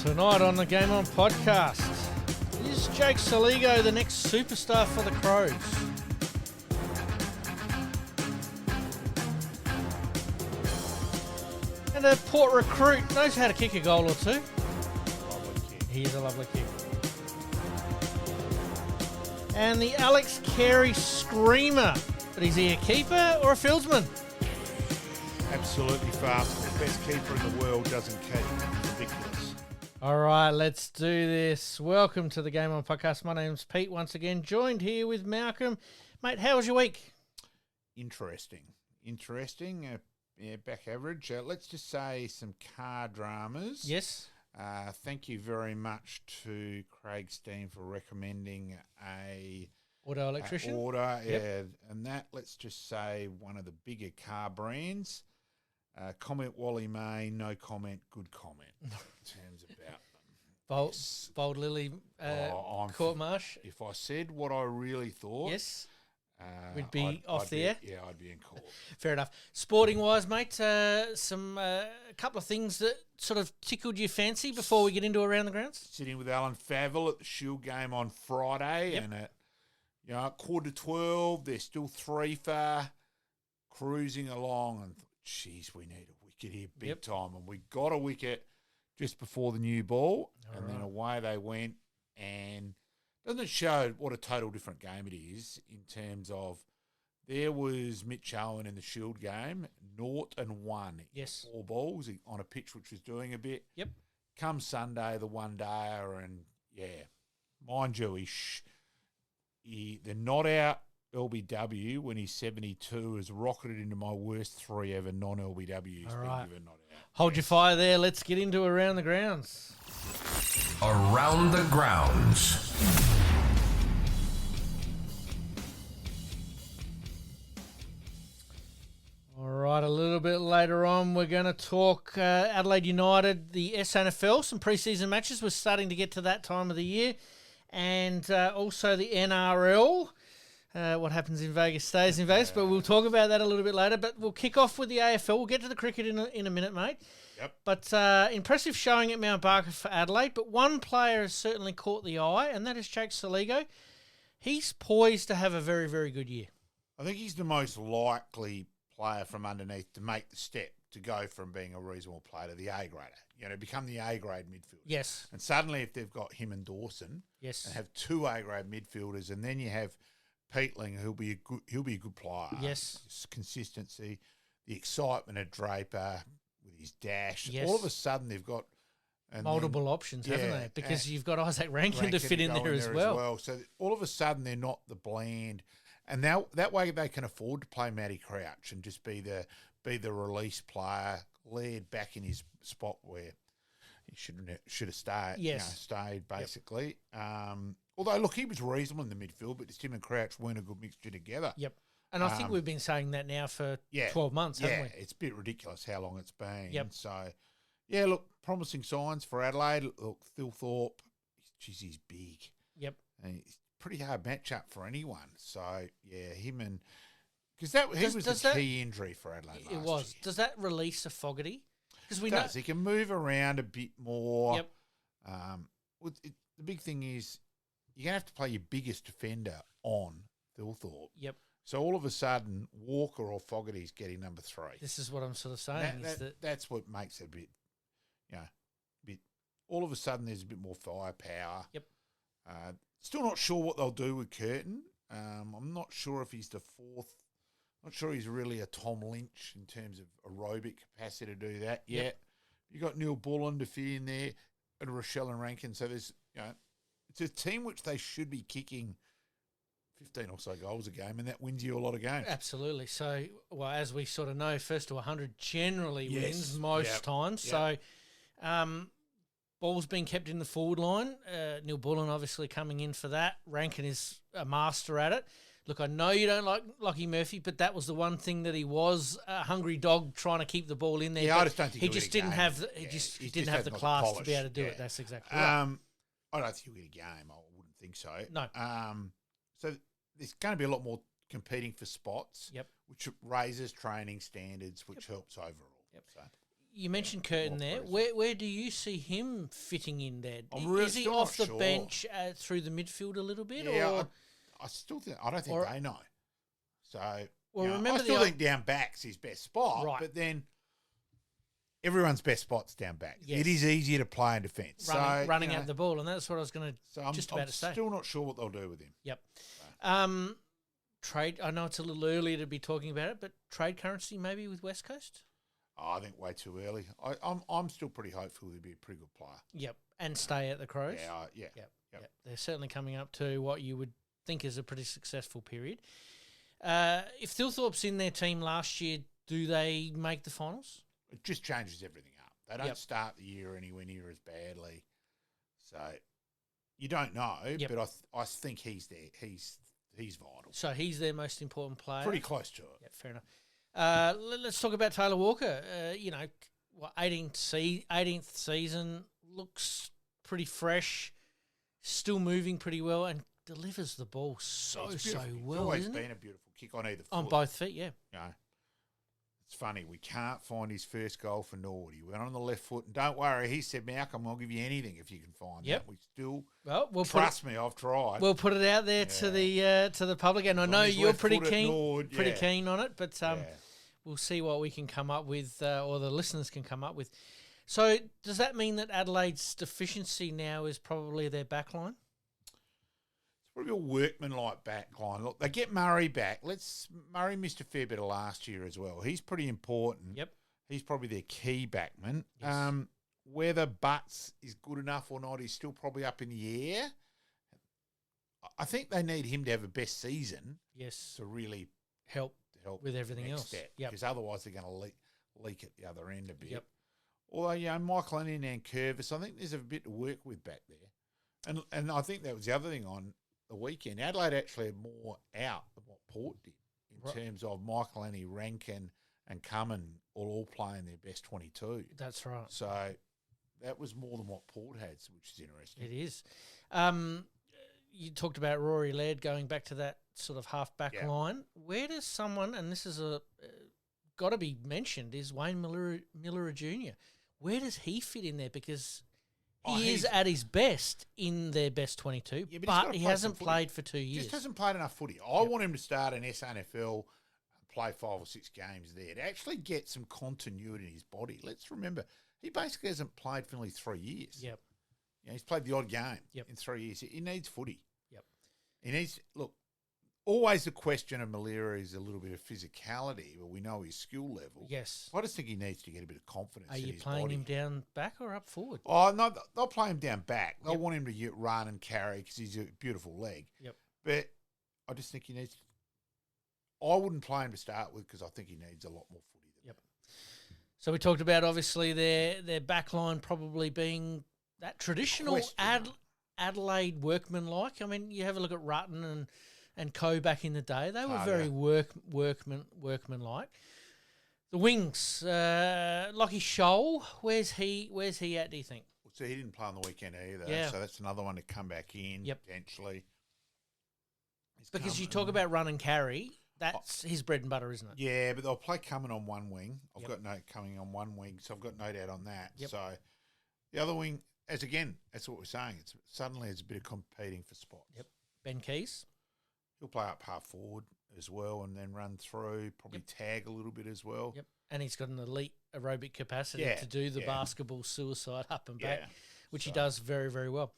Tonight on the Game On podcast, is Jake Saligo the next superstar for the Crows? And a Port recruit knows how to kick a goal or two. Lovely kick. He is a lovely kick. And the Alex Carey screamer. But is he a keeper or a fieldsman? Absolutely fast. The best keeper in the world doesn't keep. It's ridiculous. All right, let's do this. Welcome to the Game On podcast. My name's Pete once again, joined here with Malcolm. Mate, how was your week? Interesting. Back average. Let's just say some car dramas. Yes. Thank you very much to Craig Steen for recommending a Auto electrician. order. Yep. Yeah, and that, let's just say, one of the bigger car brands. Comment Wally May, no comment, good comment in terms about them. Bold Lily Court Marsh. If I said what I really thought, Yes. We'd be off the air. Yeah, I'd be in court. Fair enough. Sporting wise, mate, a couple of things that sort of tickled your fancy before we get into Around the Grounds. Sitting with Alan Favell at the Shield game on Friday, and at 11:45, they're still 3 for, cruising along, and thought, geez, we need a wicket here big time, and we got a wicket just before the new ball, then away they went, and doesn't it show what a total different game it is in terms of there was Mitch Owen in the Shield game, 0-1. Yes. 4 balls on a pitch which was doing a bit. Yep. Come Sunday, the one-dayer, and, mind you, the not-out LBW when he's 72 has rocketed into my worst 3 ever non-LBWs. All right. Given not out. Hold your fire there. Let's get into Around the Grounds. Around the Grounds. All right, a little bit later on, we're going to talk Adelaide United, the SANFL, some pre-season matches. We're starting to get to that time of the year. And also the NRL. What happens in Vegas stays in Vegas, but we'll talk about that a little bit later. But we'll kick off with the AFL. We'll get to the cricket in a minute, mate. Yep. But impressive showing at Mount Barker for Adelaide. But one player has certainly caught the eye, and that is Jake Saligo. He's poised to have a very, very good year. I think he's the most likely player from underneath to make the step to go from being a reasonable player to the A grader. Become the A grade midfielder. Yes. And suddenly, if they've got him and Dawson, Yes. and have 2 A grade midfielders, and then you have Peatling, he'll be a good player. Yes. His consistency, the excitement of Draper with his dash. Yes. All of a sudden, they've got Multiple options, haven't they? Because you've got Isaac Rankin to fit in there as well. So all of a sudden, they're not the bland, and now that way they can afford to play Matty Crouch and just be the release player, led back in his spot where he should have stayed. Yes. Stayed basically. Yep. Although look, he was reasonable in the midfield, but just him and Crouch weren't a good mixture together. Yep. And I think we've been saying that now for 12 months, haven't we? Yeah, it's a bit ridiculous how long it's been. Yep. So, look, promising signs for Adelaide. Look, Thilthorpe, he's big. Yep. And it's a pretty hard matchup for anyone. So, him and... Because he was the key injury for Adelaide last year. It was. Does that release a Fogarty? Because we He can move around a bit more. Yep. The big thing is you're going to have to play your biggest defender on Thilthorpe. Yep. So all of a sudden, Walker or Fogarty's getting number 3. This is what I'm sort of saying. That's what makes it a bit, all of a sudden there's a bit more firepower. Yep. Still not sure what they'll do with Curtin. I'm not sure if he's the 4th. Not sure he's really a Tom Lynch in terms of aerobic capacity to do that yet. Yep. You got Neil Bullen to fit in there, and Rochelle and Rankin. So there's, it's a team which they should be kicking 15 or so goals a game, and that wins you a lot of games. Absolutely. So, as we sort of know, first to 100 generally wins most times. Yep. So, ball's being kept in the forward line. Neil Bullen obviously coming in for that. Rankin is a master at it. Look, I know you don't like Lockie Murphy, but that was the one thing that he was a hungry dog trying to keep the ball in there. Yeah, I just don't think he just didn't have the class to be able to do it. That's exactly right. I don't think he'll get a game. I wouldn't think so. No. So there's going to be a lot more competing for spots. Yep. Which raises training standards, which helps overall. Yep. So. You mentioned Curtin there. Where do you see him fitting in there? Is he still off the not sure. bench through the midfield a little bit? Yeah, or I still think I don't think they know. So well, I still think down back's his best spot, right. but then everyone's best spot's down back. Yes. It is easier to play in defence. Running out the ball, and that's what I was going to just about to say. I'm still not sure what they'll do with him. Yep. Trade. I know it's a little early to be talking about it, but trade currency maybe with West Coast. Oh, I think way too early. I'm still pretty hopeful he'll be a pretty good player. Yep, and stay at the Crows. Yeah. Yep. They're certainly coming up to what you would think is a pretty successful period. If Thilthorpe's in their team last year, do they make the finals? It just changes everything up. They don't start the year anywhere near as badly. So you don't know, but I think he's there. He's vital. So he's their most important player. Pretty close to it. Yeah, fair enough. Let's talk about Taylor Walker. 18th season, looks pretty fresh, still moving pretty well, and delivers the ball so well, it's isn't always it? been a beautiful kick on either foot. On both feet, yeah. You know, it's funny, we can't find his first goal for Norwood. He went on the left foot, and don't worry, he said, Malcolm, I'll give you anything if you can find that. We still, trust me, I've tried. We'll put it out there to the public, and I know you're pretty keen on it, but we'll see what we can come up with, or the listeners can come up with. So does that mean that Adelaide's deficiency now is probably their back line? Probably a workman-like back line. Look, they get Murray back. Murray missed a fair bit of last year as well. He's pretty important. Yep. He's probably their key backman. Yes. Whether Butts is good enough or not is still probably up in the air. I think they need him to have a best season. Yes. To really help with everything else. Because otherwise they're going to leak at the other end a bit. Yep. Although, Michael and KRIEVS, I think there's a bit to work with back there. And I think that was the other thing on the weekend. Adelaide actually had more out than what Port did in terms of Michael, Rankin and Cummin all playing their best 22. That's right. So that was more than what Port had, which is interesting. It is. You talked about Rory Laird going back to that sort of half-back line. Where does someone, and this is got to be mentioned, is Wayne Miller Jr. Where does he fit in there? Because he is at his best in their best 22, but he hasn't played for 2 years. Just hasn't played enough footy. I want him to start an SANFL, play 5 or 6 games there to actually get some continuity in his body. Let's remember, he basically hasn't played for nearly 3 years. Yep. He's played the odd game in 3 years. He needs footy. Yep. He needs, look, always the question of Malera is a little bit of physicality, but we know his skill level. Yes. I just think he needs to get a bit of confidence in his body. Are you playing him down back or up forward? Oh, no, they'll play him down back. They'll want him to run and carry because he's a beautiful leg. Yep. But I just think he needs – I wouldn't play him to start with because I think he needs a lot more footy than that. So we talked about, obviously, their back line probably being that traditional Adelaide workman-like. I mean, you have a look at Rutten and Co back in the day. They were very workman-like. The wings, Lockie Scholl, where's he at, do you think? So he didn't play on the weekend either. Yeah. So that's another one to come back in potentially. Because you talk about run and carry, that's his bread and butter, isn't it? Yeah, but they'll play coming on one wing. I've got note coming on one wing, so I've got no doubt on that. Yep. So the other wing, that's what we're saying. Suddenly it's a bit of competing for spots. Yep. Ben Keys. He'll play up half forward as well and then run through, probably tag a little bit as well. Yep. And he's got an elite aerobic capacity to do the basketball suicide up and back, which he does very, very well.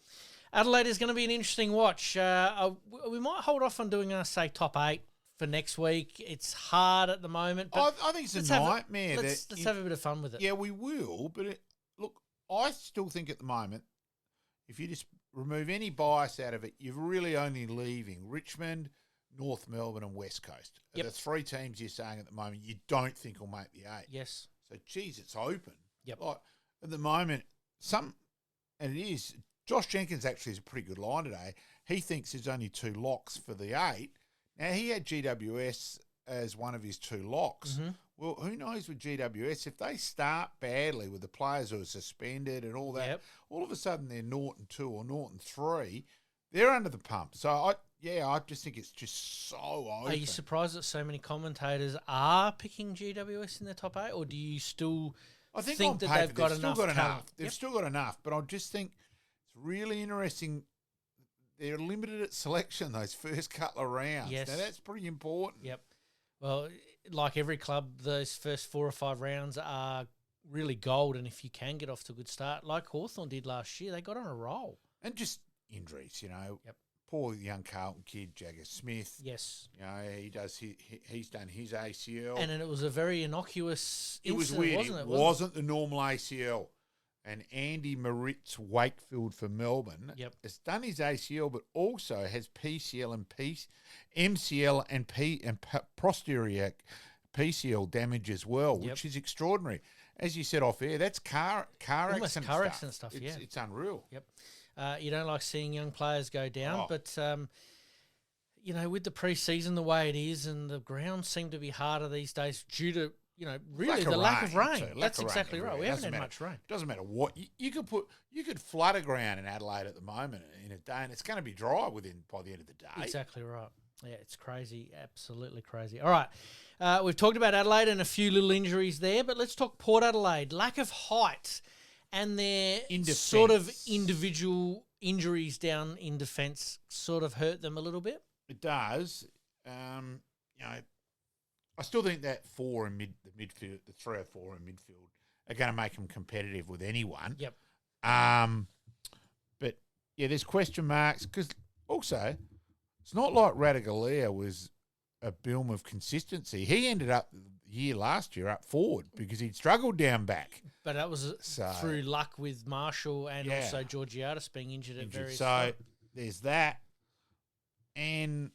Adelaide is going to be an interesting watch. We might hold off on doing, top 8 for next week. It's hard at the moment. But I think it's a nightmare. Let's have a bit of fun with it. Yeah, we will. But look, I still think at the moment, if you just remove any bias out of it, you're really only leaving Richmond, North Melbourne and West Coast. Yep. The 3 teams you're saying at the moment you don't think will make the 8. Yes. So, geez, it's open. Yep. Like, at the moment, and it is, Josh Jenkins actually is a pretty good line today. He thinks there's only 2 locks for the 8. Now, he had GWS as one of his 2 locks. Mm-hmm. Well, who knows with GWS, if they start badly with the players who are suspended and all that, all of a sudden they're Norton 2 or Norton 3, they're under the pump. So, I just think it's just so open. Are you surprised that so many commentators are picking GWS in the top 8, or do you still I think think on that paper, they've got still enough got talent. enough. They've Yep. still got enough, but I just think it's really interesting. They're limited at selection those first couple of rounds. Yes. Now, that's pretty important. Yep. Well, like every club, those first 4 or 5 rounds are really gold, and if you can get off to a good start, like Hawthorn did last year, they got on a roll. And just injuries, Yep. Poor young Carlton kid, Jagger Smith. Yes. He's done his ACL. And it was a very innocuous It was incident, weird. wasn't it? It wasn't the normal ACL. And Andy Moritz Wakefield for Melbourne Yep. has done his ACL, but also has PCL and MCL and posterior PCL damage as well, Yep. which is extraordinary. As you said off air, that's car Almost accident car stuff. accident stuff, It's unreal. Yep. You don't like seeing young players go down, Oh. but with the pre-season the way it is, and the grounds seem to be harder these days due to really the lack of rain. too. That's exactly right. We haven't Doesn't had matter. much rain. Doesn't matter what you could flood a ground in Adelaide at the moment in a day, and it's going to be dry by the end of the day. Exactly right. Yeah, it's crazy, absolutely crazy. All right, we've talked about Adelaide and a few little injuries there, but let's talk Port Adelaide. Lack of height and their sort of individual injuries down in defence sort of hurt them a little bit. It does. I still think that the midfield, the 3 or 4 in midfield, are going to make them competitive with anyone. Yep. But yeah, there's question marks because also it's not like Radaglia was a boom of consistency. He ended up last year up forward because he'd struggled down back. But that was through luck with Marshall and also Georgiadis being injured at various times. So there's that. And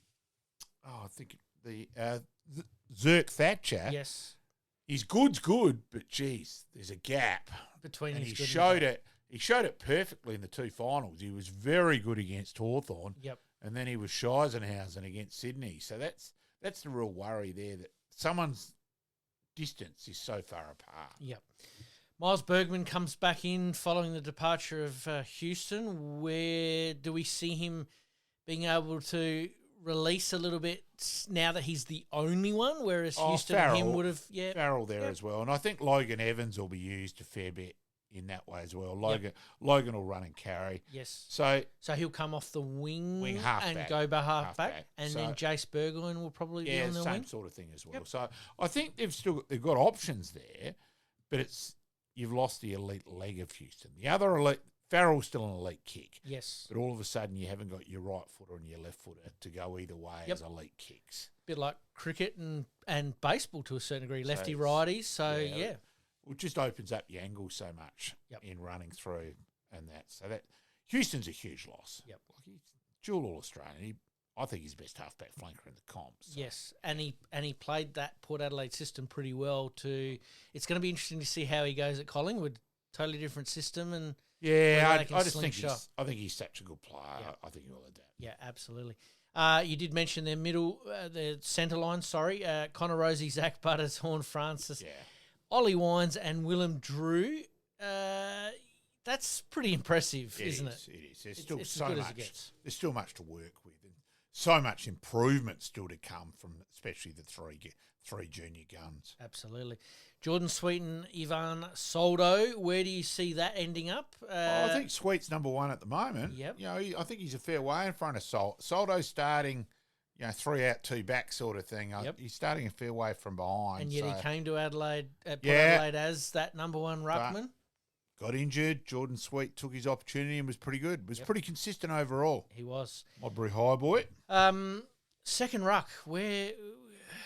I think the Zirk Thatcher. Yes. His good's good, but geez, there's a gap Between and his he good and showed bad. it. He showed it perfectly in the 2 finals. He was very good against Hawthorn. Yep. And then he was Scheisenhausen against Sydney. So that's the real worry there, that someone's distance is so far apart. Yep. Miles Bergman comes back in following the departure of Houston. Where do we see him being able to release a little bit now that he's the only one, whereas Houston and him would have... Yeah, Farrell there as well. And I think Logan Evans will be used a fair bit in that way as well. Logan will run and carry. Yes. So he'll come off the wing halfback, and go by halfback, and So- then Jace Burgoyne will probably be on the same wing. sort of thing as well. Yep. So I think they've got options there, but you've lost the elite leg of Houston. The other elite, Farrell's still an elite kick. Yes. But all of a sudden you haven't got your right footer and your left footer to go either way as elite kicks. Bit like cricket and baseball to a certain degree, lefty it's- righties. So yeah. It just opens up the angle so much Yep. in running through and that. So that Houston's a huge loss. Yep. Like he's dual All-Australian. I think he's best halfback flanker in the comp. So. Yes, and he played that Port Adelaide system pretty well too. It's going to be interesting to see how he goes at Collingwood. Totally different system, and Yeah, whether they can I just think slingshot. I think he's such a good player. Yep. I think he'll adapt. Yeah, absolutely. You did mention their their centre line. Sorry, Connor Rosie, Zach Butters, Horn Francis, Yeah. Ollie Wines, and Willem Drew. That's pretty impressive, isn't it? It is. There's It's still as so good as it much. gets. There's still much to work with, and so much improvement still to come from, especially the three junior guns. Absolutely. Jordan Sweet and Ivan Soldo. Where do you see that ending up? I think Sweet's number 1 at the moment. Yep. I think he's a fair way in front of Soldo's starting, 3 out, 2 back sort of thing. Yep. He's starting a fair way from behind. And yet so he came to Adelaide, Port Yeah. Adelaide as that number 1 ruckman. got injured. Jordan Sweet took his opportunity and was pretty good. Was pretty consistent overall. He was. Modbury High boy. Second ruck.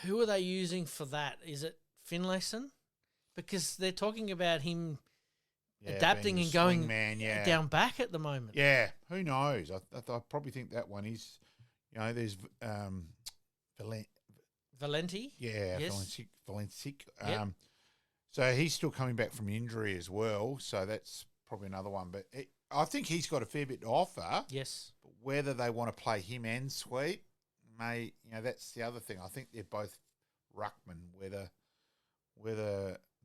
Who are they using for that? Is it Finlayson? Because they're talking about him adapting being and the going swing man, down back at the moment. Yeah, who knows? I probably think that one is, there's Valenti? Yeah, Yes. Valencic. Yep. So he's still coming back from injury as well. So that's probably another one. But I think he's got a fair bit to offer. Yes. But whether they want to play him and Sweet, that's the other thing. I think they're both ruckman. Whether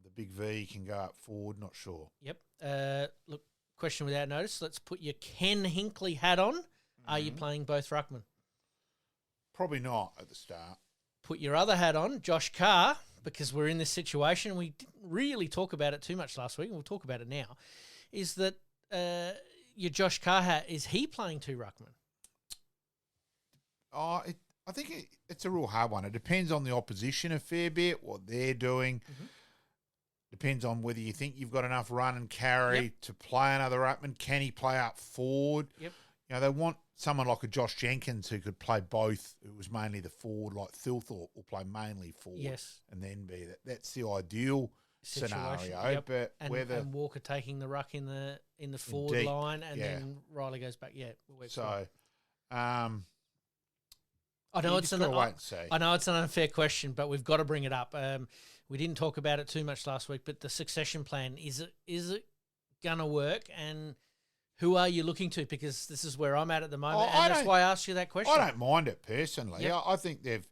the big V can go up forward, not sure. Yep. Look, question without notice. Let's put your Ken Hinkley hat on. Are you playing both ruckman? Probably not at the start. Put your other hat on, Josh Carr, because we're in this situation. We didn't really talk about it too much last week, and we'll talk about it now, is that your Josh Carr, is he playing two ruckman? I think it's a real hard one. It depends on the opposition a fair bit, what they're doing. Mm-hmm. Depends on whether you think you've got enough run and carry to play another ruckman. Can he play up forward? Yep. You know, they want someone like a Josh Jenkins who could play both, who was mainly the forward, like Thilthorpe will play mainly forward. Yes. And then be that. That's the ideal scenario. Yep. But and Walker taking the ruck in the forward deep, line, and then Riley goes back. Yeah. So, I know it's an unfair question, but we've got to bring it up. We didn't talk about it too much last week, but the succession plan, is it gonna work? And who are you looking to? Because this is where I'm at the moment, and that's why I asked you that question. I don't mind it personally. Yep. I think they've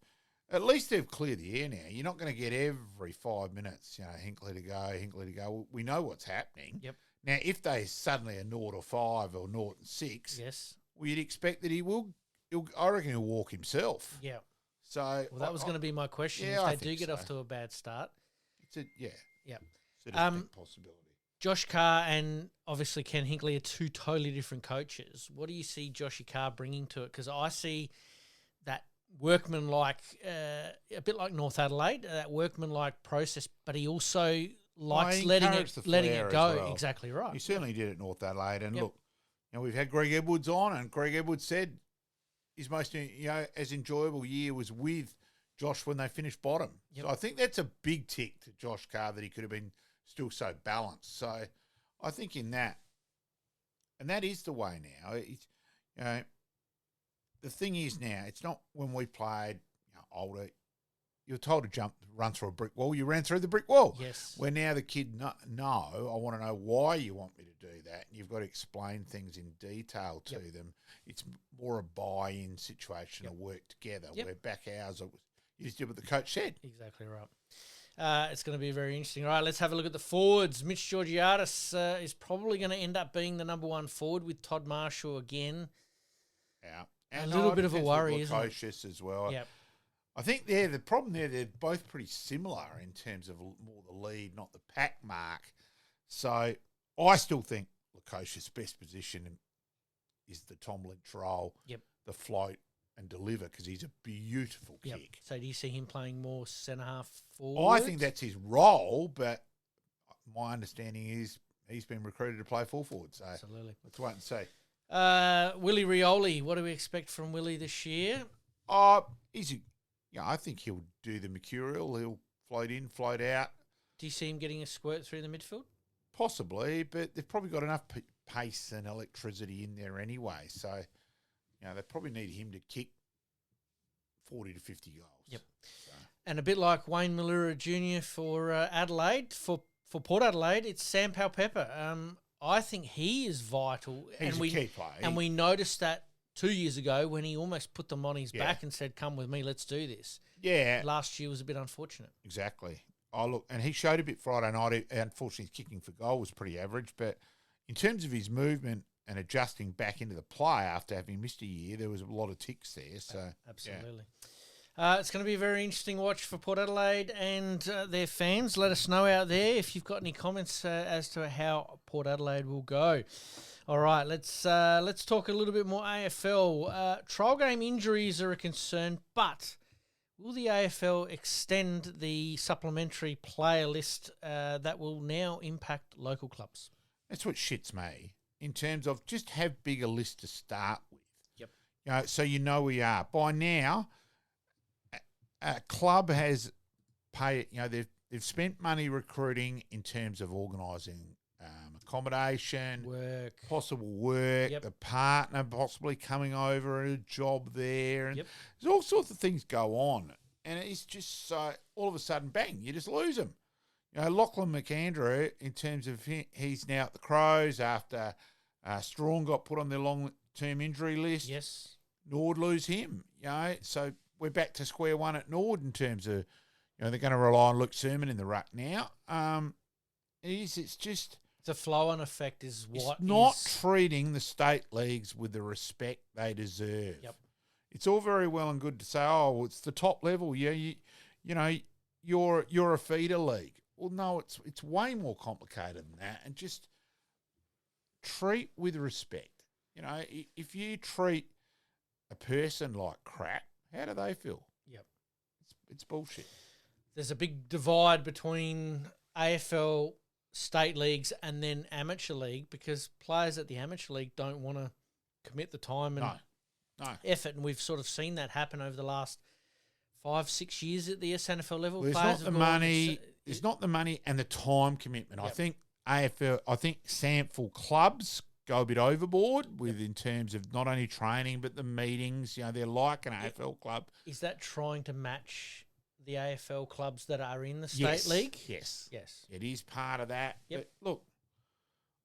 cleared the air now. You're not going to get every 5 minutes, Hinkley to go. We know what's happening. Yep. Now, if they suddenly are 0 or 5 or 0 and 6, yes, well, you'd expect that he will. I reckon he'll walk himself. Yeah. So that was going to be my question. Yeah, if they do get off to a bad start, it's a possibility. Josh Carr and obviously Ken Hinkley are two totally different coaches. What do you see Joshy Carr bringing to it? Because I see that workman-like, a bit like North Adelaide, that workman-like process, but he also likes letting it go. Well. Exactly right. He certainly did at North Adelaide. And look, we've had Greg Edwards on, and Greg Edwards said his most as enjoyable year was with Josh when they finished bottom. Yep. So I think that's a big tick to Josh Carr that he could have been still so balanced. So I think in that, and that is the way now. The thing is now, it's not when we played older. You're told to run through a brick wall. You ran through the brick wall. Yes. Where now the kid, no, I want to know why you want me to do that. And you've got to explain things in detail to them. It's more a buy-in situation, a work together. Where back hours, you just did what the coach said. Exactly right. It's going to be very interesting. All right, let's have a look at the forwards. Mitch Georgiadis is probably going to end up being the number one forward with Todd Marshall again. Yeah. And a little bit of a worry, isn't it? As well. Yep. I think the problem there, they're both pretty similar in terms of more the lead, not the pack mark. So I still think Lukosius' best position is the Tom Lynch role, the float and deliver, because he's a beautiful kick. So do you see him playing more centre-half forward? I think that's his role, but my understanding is he's been recruited to play full forward. So absolutely. Let's wait and see. Willie Rioli, what do we expect from Willie this year? I think he'll do the mercurial. He'll float in, float out. Do you see him getting a squirt through the midfield? Possibly, but they've probably got enough pace and electricity in there anyway. So, they probably need him to kick 40 to 50 goals. Yep. So. And a bit like Wayne Malura Jr. for Adelaide, for Port Adelaide, it's Sam Powell-Pepper. I think he is vital. He's a key player. And we noticed that 2 years ago when he almost put them on his back and said, come with me, let's do this. Yeah. Last year was a bit unfortunate. Exactly. And he showed a bit Friday night. Unfortunately, his kicking for goal was pretty average. But in terms of his movement and adjusting back into the play after having missed a year, there was a lot of ticks there. So absolutely. Yeah. It's going to be a very interesting watch for Port Adelaide and their fans. Let us know out there if you've got any comments as to how Port Adelaide will go. All right, let's talk a little bit more AFL. Trial game injuries are a concern, but will the AFL extend the supplementary player list that will now impact local clubs? That's what shits me in terms of just have bigger lists to start with. Yep. So we are. By now, a club has paid, they've spent money recruiting in terms of organising accommodation, possible work, the partner possibly coming over at a job there. And there's all sorts of things go on. And it's just so, all of a sudden, bang, you just lose him. Lachlan McAndrew, in terms of he's now at the Crows after Strong got put on their long-term injury list. Yes. Norwood lose him. So we're back to square one at Norwood in terms of, they're going to rely on Luke Sermon in the ruck now. It's just... The flow-on effect is what it's not treating the state leagues with the respect they deserve. Yep. It's all very well and good to say, it's the top level. Yeah, you're a feeder league. well, no, it's way more complicated than that, and just treat with respect. You know, if you treat a person like crap, how do they feel? Yep. It's bullshit. There's a big divide between AFL, state leagues, and then amateur league because players at the amateur league don't want to commit the time and effort, and we've sort of seen that happen over the last 5-6 years at the SANFL level. Well, it's not the money and the time commitment. Yep. I think SANFL clubs go a bit overboard with in terms of not only training but the meetings. You know, they're like an AFL club. Is that trying to match the AFL clubs that are in the state league? Yes. It is part of that. Yep. But look,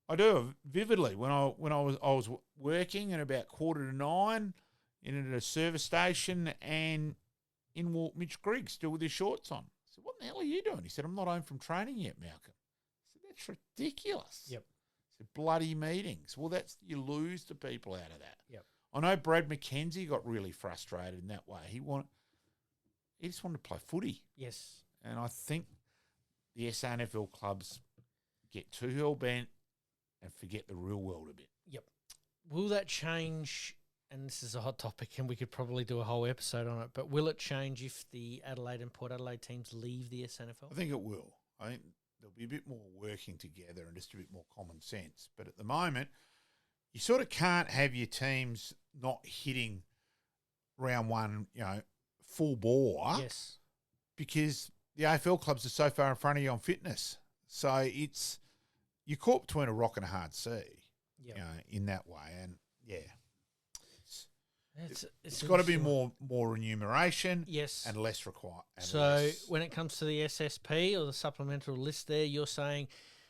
I do vividly when I was working at about 8:45 in at a service station, and in walked Mitch Griggs still with his shorts on. I said, "What the hell are you doing?" He said, "I'm not home from training yet, Malcolm." I said, "That's ridiculous." Yep. I said, "Bloody meetings." Well, you lose the people out of that. Yep. I know Brad McKenzie got really frustrated in that way. He just wanted to play footy. Yes. And I think the SANFL clubs get too hell-bent and forget the real world a bit. Yep. Will that change, and this is a hot topic and we could probably do a whole episode on it, but will it change if the Adelaide and Port Adelaide teams leave the SANFL? I think it will. I think there'll be a bit more working together and just a bit more common sense. But at the moment, you sort of can't have your teams not hitting round one, full bore. Yes. Because the AFL clubs are so far in front of you on fitness. So you're caught between a rock and a hard sea, in that way. And, it's got to be more remuneration and less required. So when it comes to the SSP or the supplemental list there, you're saying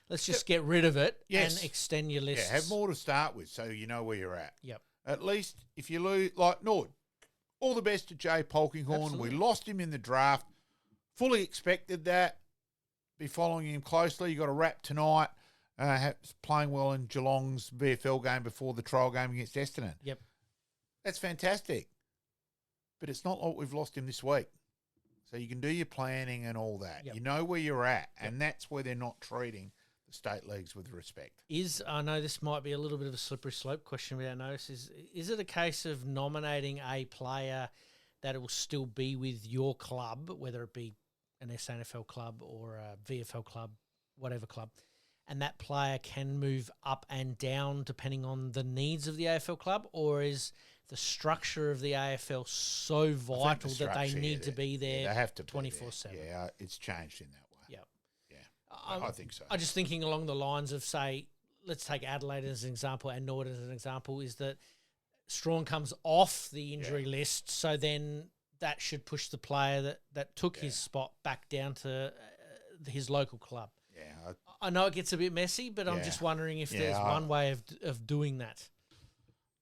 let's just get rid of it and extend your list. Yeah, have more to start with so you know where you're at. Yep. At least if you lose, like Norwood, all the best to Jay Polkinghorn. Absolutely. We lost him in the draft. Fully expected that. Be following him closely. You got a wrap tonight. Playing well in Geelong's VFL game before the trial game against Essendon. Yep. That's fantastic. But it's not like we've lost him this week. So you can do your planning and all that. Yep. You know where you're at, and that's where they're not treating the state leagues with respect. I know this might be a little bit of a slippery slope question without notice. Is it a case of nominating a player that will still be with your club, whether it be an SANFL club or a VFL club, whatever club, and that player can move up and down depending on the needs of the AFL club, or is the structure of the AFL so vital that they need to be there they have to 24/7? Yeah, it's changed in that way. Yeah. I think so. I'm just thinking along the lines of, say, let's take Adelaide as an example and Norwood as an example, is that Strachan comes off the injury list, so then that should push the player that took his spot back down to his local club. Yeah, I know it gets a bit messy, but I'm just wondering if there's one way of doing that.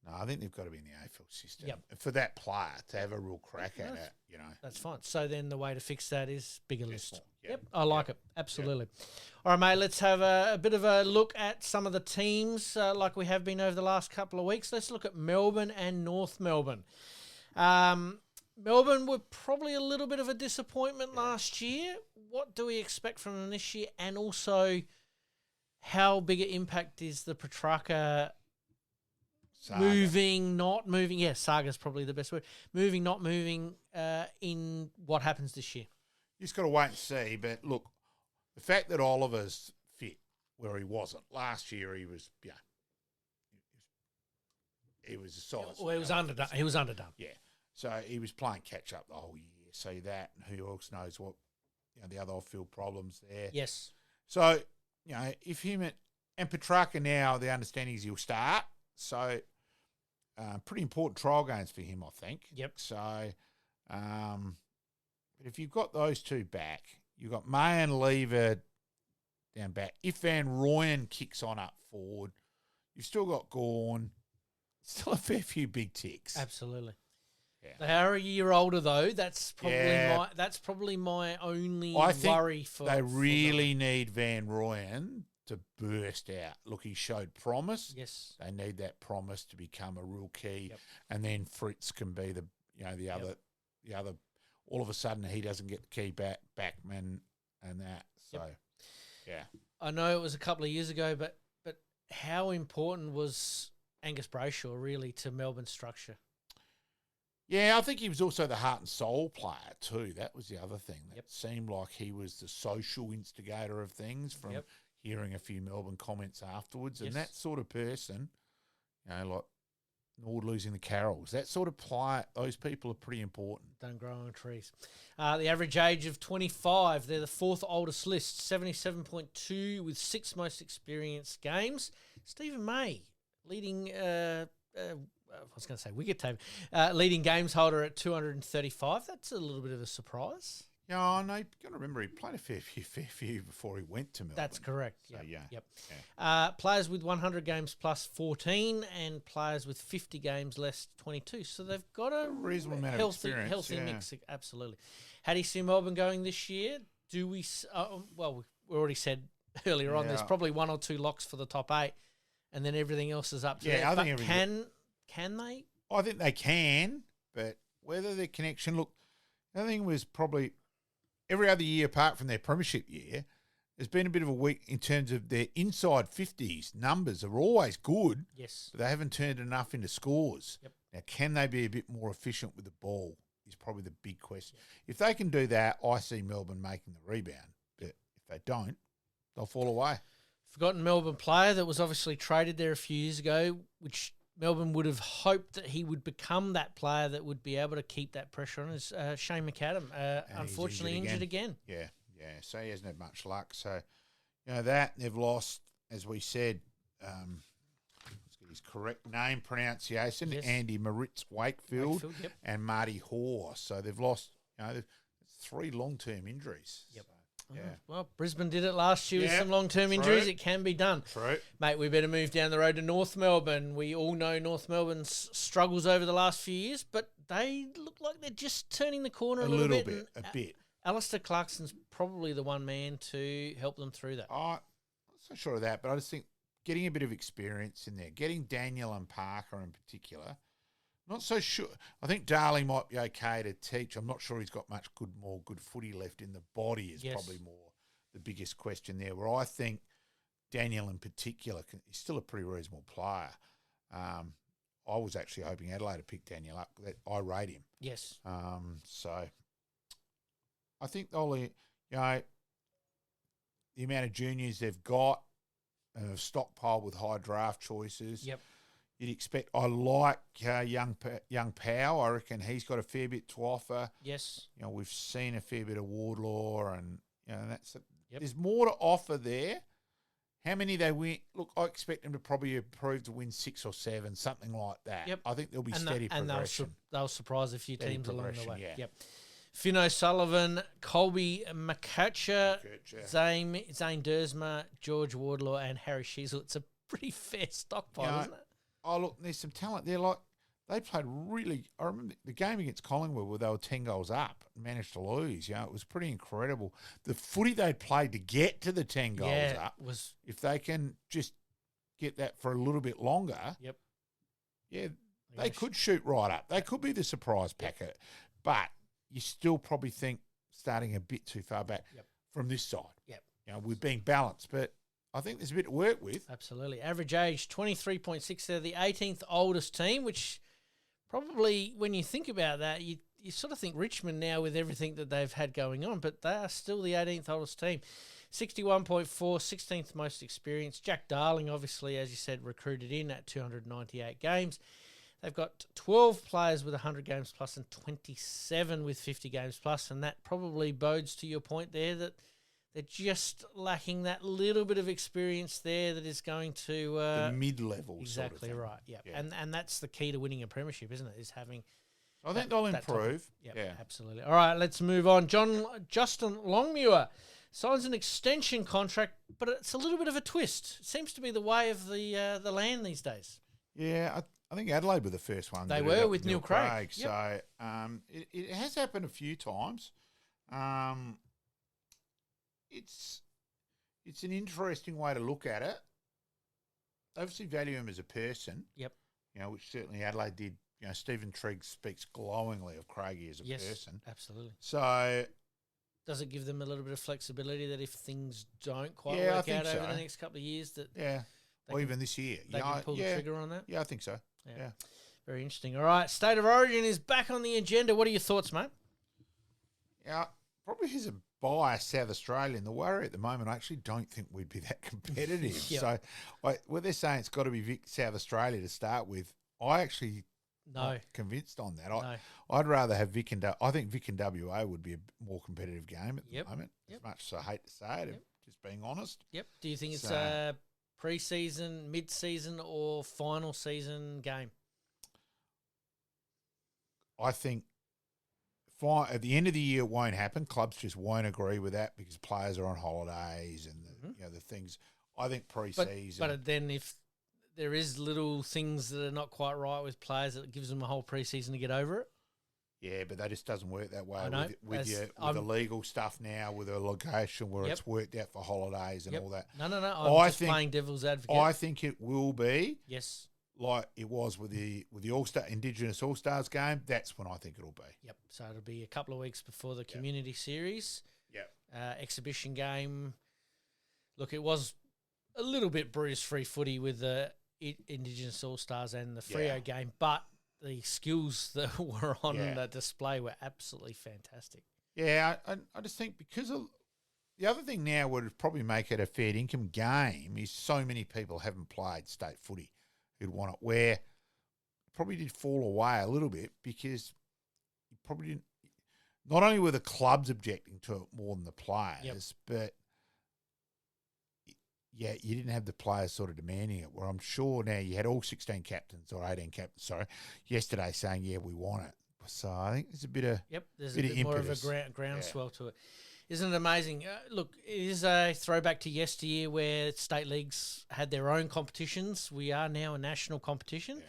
No, I think they've got to be in the AFL system for that player to have a real crack at it. That's fine. So then the way to fix that is bigger list. Yep. I like it. Absolutely. All right, mate, let's have a bit of a look at some of the teams like we have been over the last couple of weeks. Let's look at Melbourne and North Melbourne. Melbourne were probably a little bit of a disappointment last year. What do we expect from them this year? And also, how big an impact is the Petrarca moving, not moving? Yeah, Saga's probably the best word. Moving, not moving in what happens this year. You just got to wait and see. But look, the fact that Oliver's fit where he wasn't last year, he was, he was a size. Well, he was underdone. He was underdone. Yeah. So he was playing catch up the whole year. See that, and who else knows what the other off-field problems there. Yes. So if him and Petrarca now, the understanding is he'll start. So pretty important trial games for him, I think. Yep. So, but if you've got those two back, you've got May and Lever down back. If Van Rooyen kicks on up forward, you've still got Gawn. Still a fair few big ticks. Absolutely. Yeah. They are a year older though. That's probably my only worry for. They really need Van Rooyen to burst out. Look, he showed promise. Yes. They need that promise to become a real key, and then Fritz can be the other. All of a sudden, he doesn't get the key back, Backman, and that. So Yeah. I know it was a couple of years ago, but how important was Angus Brayshaw really to Melbourne's structure? Yeah, I think he was also the heart and soul player too. That was the other thing. That seemed like he was the social instigator of things from hearing a few Melbourne comments afterwards. And that sort of person, like Norwood losing the Carrolls, that sort of player, those people are pretty important. Don't grow on trees. The average age of 25, they're the fourth oldest list, 77.2 with sixth most experienced games. Stephen May leading, I was going to say wicket taker, leading games holder at 235. That's a little bit of a surprise. Yeah, I know. You've got to remember he played a fair few before he went to Melbourne. That's correct. So, Yep. Players with 100 games plus 14 and players with 50 games less 22. So they've got a reasonable amount of experience. Healthy mix, absolutely. How do you see Melbourne going this year? Do we? Well, we already said earlier on. There's probably one or two locks for the top 8, and then everything else is up to them. I think can they? I think they can, but whether their connection. Look, the thing was probably every other year apart from their premiership year, there's been a bit of a week in terms of their inside 50s numbers are always good. Yes. But they haven't turned enough into scores. Yep. Now, can they be a bit more efficient with the ball is probably the big question. If they can do that, I see Melbourne making the rebound. But if they don't, they'll fall away. Forgotten Melbourne player that was obviously traded there a few years ago, which Melbourne would have hoped that he would become that player that would be able to keep that pressure on, is Shane McAdam. Unfortunately injured again. Yeah. So he hasn't had much luck. So, that they've lost, as we said, let's get his correct name pronunciation, Andy Moritz Wakefield and Marty Hoare. So they've lost, 3 long-term injuries. Yep. So, Well, Brisbane did it last year with some long-term injuries. It can be done. True. Mate, we better move down the road to North Melbourne. We all know North Melbourne's struggles over the last few years, but they look like they're just turning the corner a little bit. A bit. Alistair Clarkson's probably the one man to help them through that. I'm not so sure of that, but I just think getting a bit of experience in there, getting Daniel and Parker in particular, not so sure. I think Darling might be okay to teach. I'm not sure he's got much more good footy left in the body is probably more the biggest question there, where I think Daniel in particular, he's still a pretty reasonable player. I was actually hoping Adelaide to pick Daniel up. I rate him. Yes. So I think they'll, the amount of juniors they've got, stockpiled with high draft choices. Yep. You'd expect. I like young Powell. I reckon he's got a fair bit to offer. Yes. We've seen a fair bit of Wardlaw, and there's more to offer there. How many they win? Look, I expect them to probably improve to win 6 or 7, something like that. Yep. I think there'll be steady progression. And they'll surprise a few teams along the way. Yeah. Yep. Finn O'Sullivan, Colby McCutcher, Zane Dersma, George Wardlaw, and Harry Sheasel. It's a pretty fair stockpile, isn't it? Oh, look, there's some talent there. They played really. I remember the game against Collingwood where they were 10 goals up and managed to lose. It was pretty incredible. The footy they played to get to the 10 goals up was. If they can just get that for a little bit longer, they could shoot right up. They could be the surprise packet, but you still probably think starting a bit too far back from this side. Yep. We're being balanced, but I think there's a bit to work with. Absolutely. Average age, 23.6. They're the 18th oldest team, which probably, when you think about that, you sort of think Richmond now with everything that they've had going on, but they are still the 18th oldest team. 61.4, 16th most experienced. Jack Darling, obviously, as you said, recruited in at 298 games. They've got 12 players with 100 games plus and 27 with 50 games plus, and that probably bodes to your point there that they're just lacking that little bit of experience there that is going to... the mid-level exactly sort of right, yeah. And that's the key to winning a premiership, isn't it, is having... I think they'll improve. Yeah, absolutely. All right, let's move on. Justin Longmuir signs an extension contract, but it's a little bit of a twist. It seems to be the way of the land these days. Yeah, I think Adelaide were the first one. They were with Neil Craig. Yep. So it has happened a few times. It's an interesting way to look at it. Obviously, value him as a person. Yep. Which certainly Adelaide did. Stephen Trigg speaks glowingly of Craigie as a person. Absolutely. So does it give them a little bit of flexibility that if things don't quite Yeah, I work think out over so. the next couple of years that Yeah. Or even this year. they can pull the trigger on that? Yeah, I think so. Yeah. Very interesting. All right, State of Origin is back on the agenda. What are your thoughts, mate? Yeah, probably has a bias South Australian. The worry at the moment, I actually don't think we'd be that competitive. Yep. So, where they're saying it's got to be South Australia to start with, I actually not convinced on that. I'd rather have Vic and I think Vic and WA would be a more competitive game at the moment. As much as I hate to say it, just being honest. Yep. Do you think it's a pre-season, mid-season, or final season game? I think at the end of the year it won't happen. Clubs just won't agree with that because players are on holidays and the things. I think pre-season. But then if there is little things that are not quite right with players, it gives them a whole pre-season to get over it. Yeah, but that just doesn't work that way I know. with the legal stuff now, with a location where it's worked out for holidays and all that. No. I'm just playing devil's advocate. I think it will be. Yes. Like it was with the Indigenous All-Stars game. That's when I think it'll be. Yep. So it'll be a couple of weeks before the community series. Yep. Exhibition game. Look, it was a little bit bruise-free footy with the Indigenous All-Stars and the Freo game, but the skills that were on the display were absolutely fantastic. Yeah, I just think because of the other thing now would probably make it a fair income game is so many people haven't played state footy who'd want it, where it probably did fall away a little bit because you probably didn't. Not only were the clubs objecting to it more than the players, but you didn't have the players sort of demanding it. Where I'm sure now you had all 16 captains or 18 captains, yesterday saying, we want it. So I think there's a bit of there's a bit more of a groundswell to it. Isn't it amazing? Look, it is a throwback to yesteryear where state leagues had their own competitions. We are now a national competition.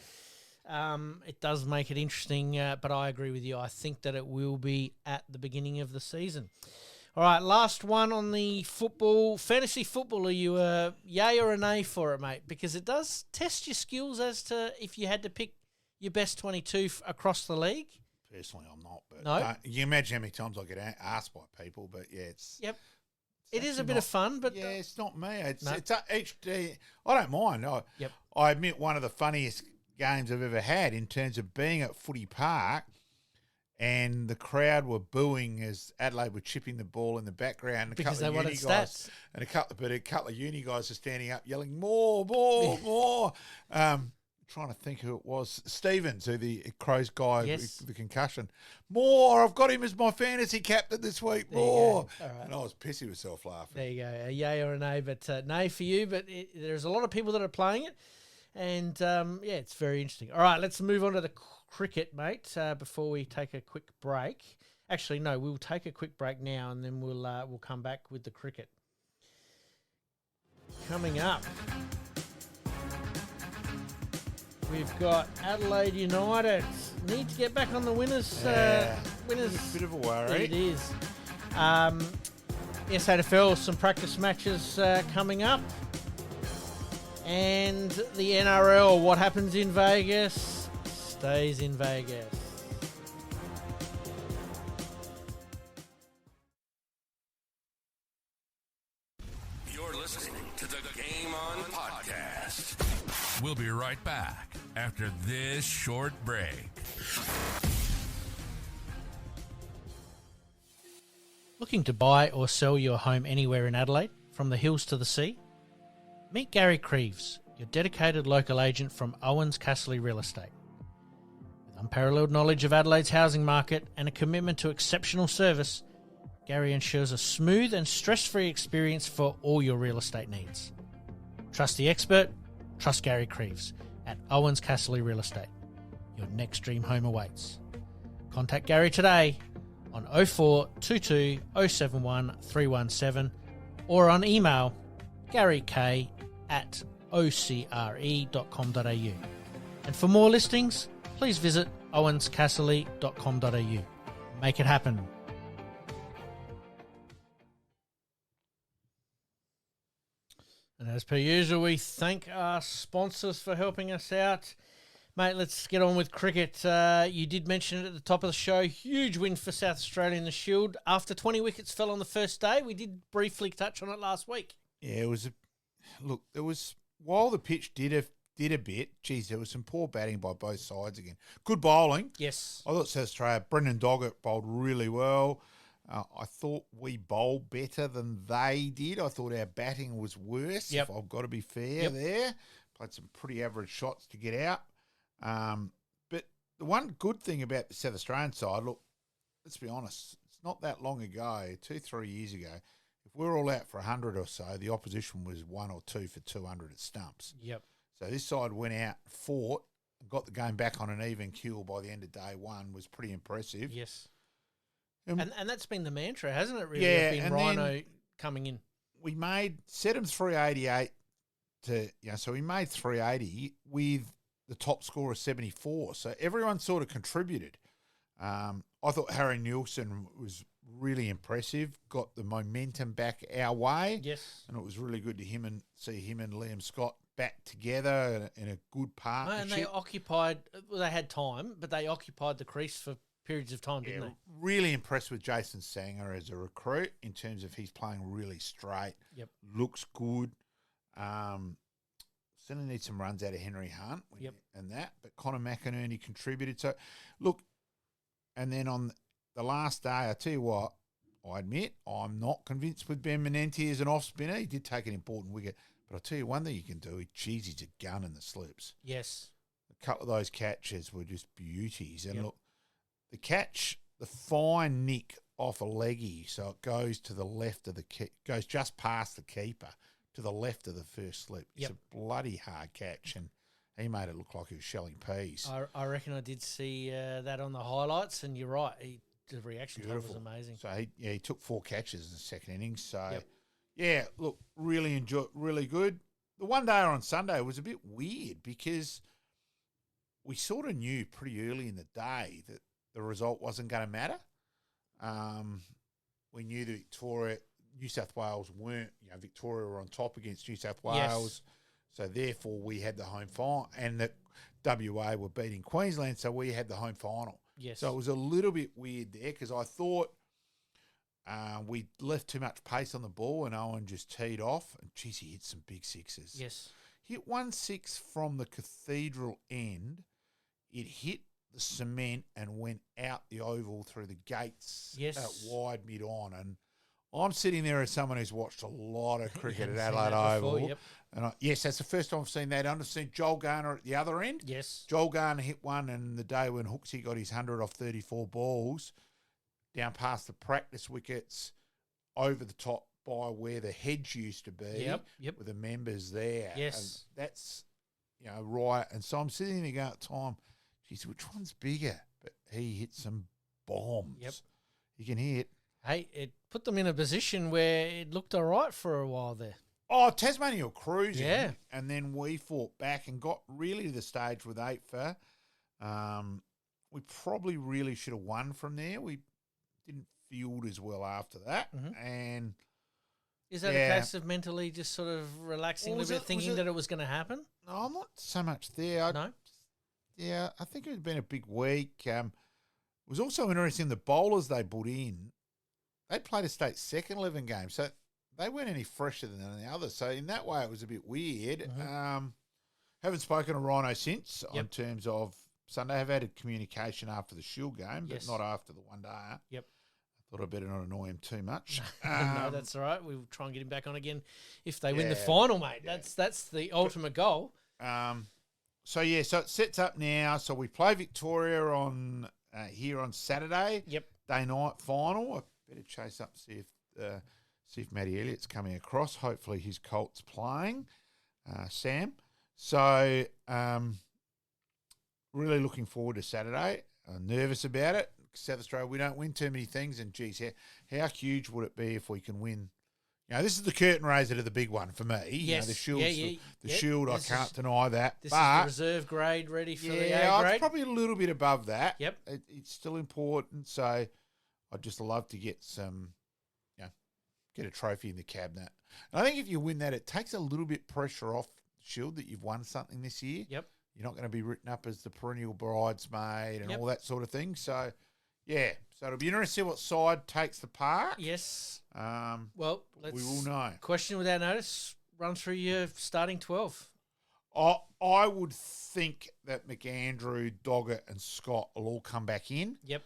Yeah. It does make it interesting, but I agree with you. I think that it will be at the beginning of the season. All right, last one on the fantasy football. Are you a yay or a nay for it, mate? Because it does test your skills as to if you had to pick your best 22 across the league. Personally, I'm not. But you imagine how many times I get asked by people. But it's it is a bit of fun. But it's not me. It's each day. I don't mind. I admit one of the funniest games I've ever had in terms of being at Footy Park. And the crowd were booing as Adelaide were chipping the ball in the background. Because they wanted stats. And a couple of uni guys are standing up yelling, more. Trying to think who it was. Stevens, who the Crows guy with the concussion. More. I've got him as my fantasy captain this week. More. Right. And I was pissing myself laughing. There you go. A yay or a nay, but nay for you. But there's a lot of people that are playing it. And, it's very interesting. All right, let's move on to the cricket, mate, before we take a quick break. Actually, no, we'll take a quick break now and then we'll come back with the cricket. Coming up, we've got Adelaide United. Need to get back on the winners. Winners. Bit of a worry. It is. SANFL, some practice matches coming up. And the NRL, what happens in Vegas stays in Vegas. You're listening to the Game On Podcast. We'll be right back after this short break. Looking to buy or sell your home anywhere in Adelaide, from the hills to the sea? Meet Gary KRIEVS, your dedicated local agent from OUWENS CASSERLY Real Estate. With unparalleled knowledge of Adelaide's housing market and a commitment to exceptional service, Gary ensures a smooth and stress-free experience for all your real estate needs. Trust the expert, trust Gary KRIEVS at OUWENS CASSERLY Real Estate. Your next dream home awaits. Contact Gary today on 0422 071 317 or on email garyk@ocre.com.au. And for more listings, please visit owenscasserly.com.au. Make it happen. And as per usual, we thank our sponsors for helping us out. Mate, let's get on with cricket. You did mention it at the top of the show. Huge win for South Australia in the Shield. After 20 wickets fell on the first day, we did briefly touch on it last week. Yeah, it was while the pitch did a bit, geez, there was some poor batting by both sides again. Good bowling. Yes. I thought South Australia, Brendan Doggett bowled really well. I thought we bowled better than they did. I thought our batting was worse, if I've got to be fair there. Played some pretty average shots to get out. But the one good thing about the South Australian side, look, let's be honest, it's not that long ago, 2-3 years ago, if we were all out for 100 or so, the opposition was 1 or 2 for 200 at stumps. Yep. So this side went out, fought, and got the game back on an even keel by the end of day one, was pretty impressive. Yes. And that's been the mantra, hasn't it, really? Yeah. Been Rhino coming in. We set him 388 so we made 380 with the top score of 74. So everyone sort of contributed. I thought Harry Nielsen was really impressive, got the momentum back our way. Yes. And it was really good to see him and Liam Scott back together in a good partnership. And they had time, but they occupied the crease for periods of time, didn't they? Really impressed with Jason Sanger as a recruit in terms of he's playing really straight. Yep. Looks good. Still need some runs out of Henry Hunt and that, but Connor McInerney contributed. So, look, and then on the last day, I tell you what, I admit I'm not convinced with Ben Menenti as an off spinner. He did take an important wicket, but I'll tell you one thing you can do. He's a gun in the slips. Yes. A couple of those catches were just beauties. And look, the catch, the fine nick off a leggy, so it goes to the left of goes just past the keeper to the left of the first slip. It's a bloody hard catch, and he made it look like he was shelling peas. I reckon I did see that on the highlights, and you're right. The reaction time was amazing. So he took 4 catches in the second innings. So look, really good. The one day on Sunday was a bit weird because we sort of knew pretty early in the day that the result wasn't going to matter. We knew that New South Wales weren't, Victoria were on top against New South Wales. Yes. So therefore we had the home final, and that WA were beating Queensland, so we had the home final. Yes. So it was a little bit weird there because I thought we left too much pace on the ball and Owen just teed off, and geez, he hit some big sixes. Yes. Hit 1-6 from the Cathedral end. It hit the cement and went out the oval through the gates at wide mid-on. And I'm sitting there as someone who's watched a lot of cricket at Adelaide Oval. Before, And that's the first time I've seen that. I've seen Joel Garner at the other end. Yes. Joel Garner hit one, and the day when Hooksy got his 100 off 34 balls, down past the practice wickets, over the top by where the hedge used to be, with the members there. Yes. And that's, right. And so I'm sitting there going at the time, geez, which one's bigger? But he hit some bombs. Yep. You can hear it. Hey, it put them in a position where it looked all right for a while there. Oh, Tasmania were cruising. Yeah. And then we fought back and got really to the stage with 8 for. We probably really should have won from there. We didn't field as well after that. Mm-hmm. And is that a case of mentally just sort of relaxing a little bit, thinking that it was going to happen? No, I'm not so much there. No? Yeah, I think it had been a big week. It was also interesting, the bowlers they put in, they played a state second 11 game, so they weren't any fresher than the others. So in that way, it was a bit weird. Mm-hmm. Haven't spoken to Rhino since in terms of Sunday. I've had a communication after the Shield game, but not after the one day. Yep. I thought I'd better not annoy him too much. No, that's all right. We'll try and get him back on again if they win the final, mate. Yeah. That's the ultimate goal. So it sets up now. So we play Victoria on here on Saturday. Yep. Day night final. I better chase up and see if Matty Elliott's coming across. Hopefully his Colt's playing, Sam. So really looking forward to Saturday. Nervous about it. South Australia, we don't win too many things, and geez, how huge would it be if we can win? This is the curtain raiser to the big one for me. Yes. The Shield. The Shield, I can't deny that. This is the reserve grade ready for the A grade. It's probably a little bit above that. Yep. It's still important, so I'd just love to get get a trophy in the cabinet. And I think if you win that, it takes a little bit pressure off Shield that you've won something this year. Yep. You're not going to be written up as the perennial bridesmaid and all that sort of thing. So, yeah. So it'll be interesting to see what side takes the park. Yes. Well, we will know. Question without notice. Run through your starting 12. I would think that McAndrew, Doggett and Scott will all come back in. Yep.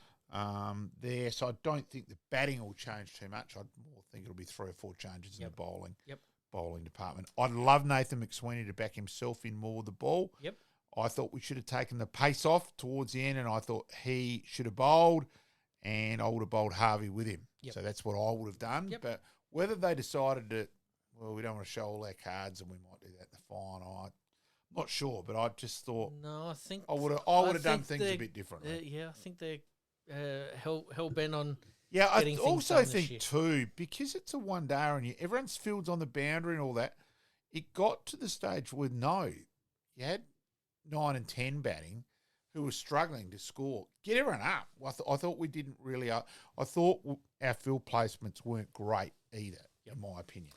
There, so I don't think the batting will change too much. I more think it'll be 3 or 4 changes in the bowling department. I'd love Nathan McSweeney to back himself in more with the ball. Yep. I thought we should have taken the pace off towards the end, and I thought he should have bowled, and I would have bowled Harvey with him. Yep. So that's what I would have done. Yep. But whether they decided that, well, we don't want to show all our cards and we might do that in the final, I'm not sure. But I just thought, no, I think I would have done things a bit differently. Yeah, I think they're hell bent on. Yeah, I getting also things done this think too, because it's a one-dayer and everyone's fields on the boundary and all that, it got to the stage where you had 9 and 10 batting who were struggling to score. Get everyone up. I thought we didn't really. I thought our field placements weren't great either, in my opinion.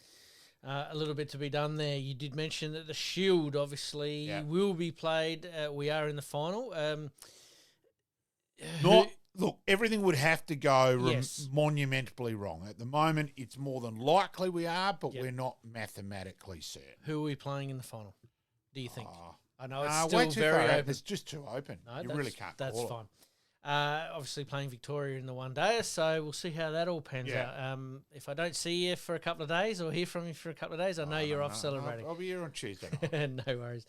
A little bit to be done there. You did mention that the Shield obviously will be played. We are in the final. Look, everything would have to go monumentally wrong. At the moment, it's more than likely we are, but we're not mathematically certain. Who are we playing in the final, do you think? I know it's still still very open. It's just too open. No, you really can't That's call fine. Obviously playing Victoria in the one day, so we'll see how that all pans out. If I don't see you for a couple of days or hear from you for a couple of days, I know you're off celebrating. I'll be here on Tuesday night. No worries.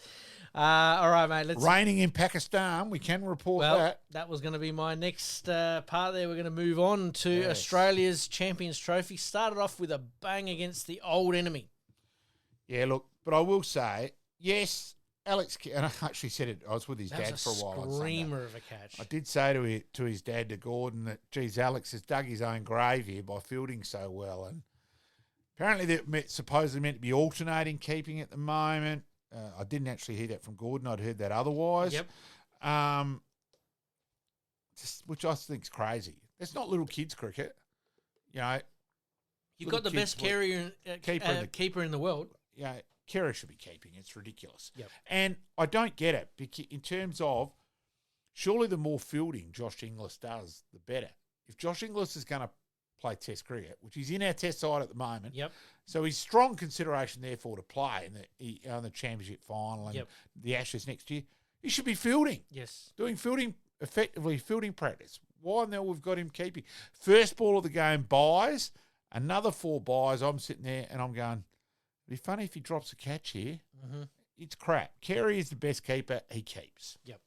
All right, mate. Raining in Pakistan, we can report that. That was going to be my next part there. We're going to move on to Australia's Champions Trophy. Started off with a bang against the old enemy. Yeah, look, but I will say, yes, Alex, and I actually said it, I was with his dad for a while. Screamer of a catch. I did say to his dad, to Gordon, that, geez, Alex has dug his own grave here by fielding so well. And apparently they're supposedly meant to be alternating keeping at the moment. I didn't actually hear that from Gordon. I'd heard that otherwise. Yep. Which I think is crazy. It's not little kids cricket. You know, you've got the best keeper in the world. Yeah, Kerry should be keeping. It's ridiculous. Yep. And I don't get it because in terms of surely the more fielding Josh Inglis does, the better. If Josh Inglis is going to play Test cricket, which he's in our Test side at the moment, so he's strong consideration therefore to play in the championship final and the Ashes next year. He should be fielding. Yes, doing fielding effectively, fielding practice. Why now we've got him keeping? First ball of the game buys, another 4 buys. I'm sitting there and I'm going, it'd be funny if he drops a catch here. Mm-hmm. It's crap. Carey is the best keeper. He keeps. Yep.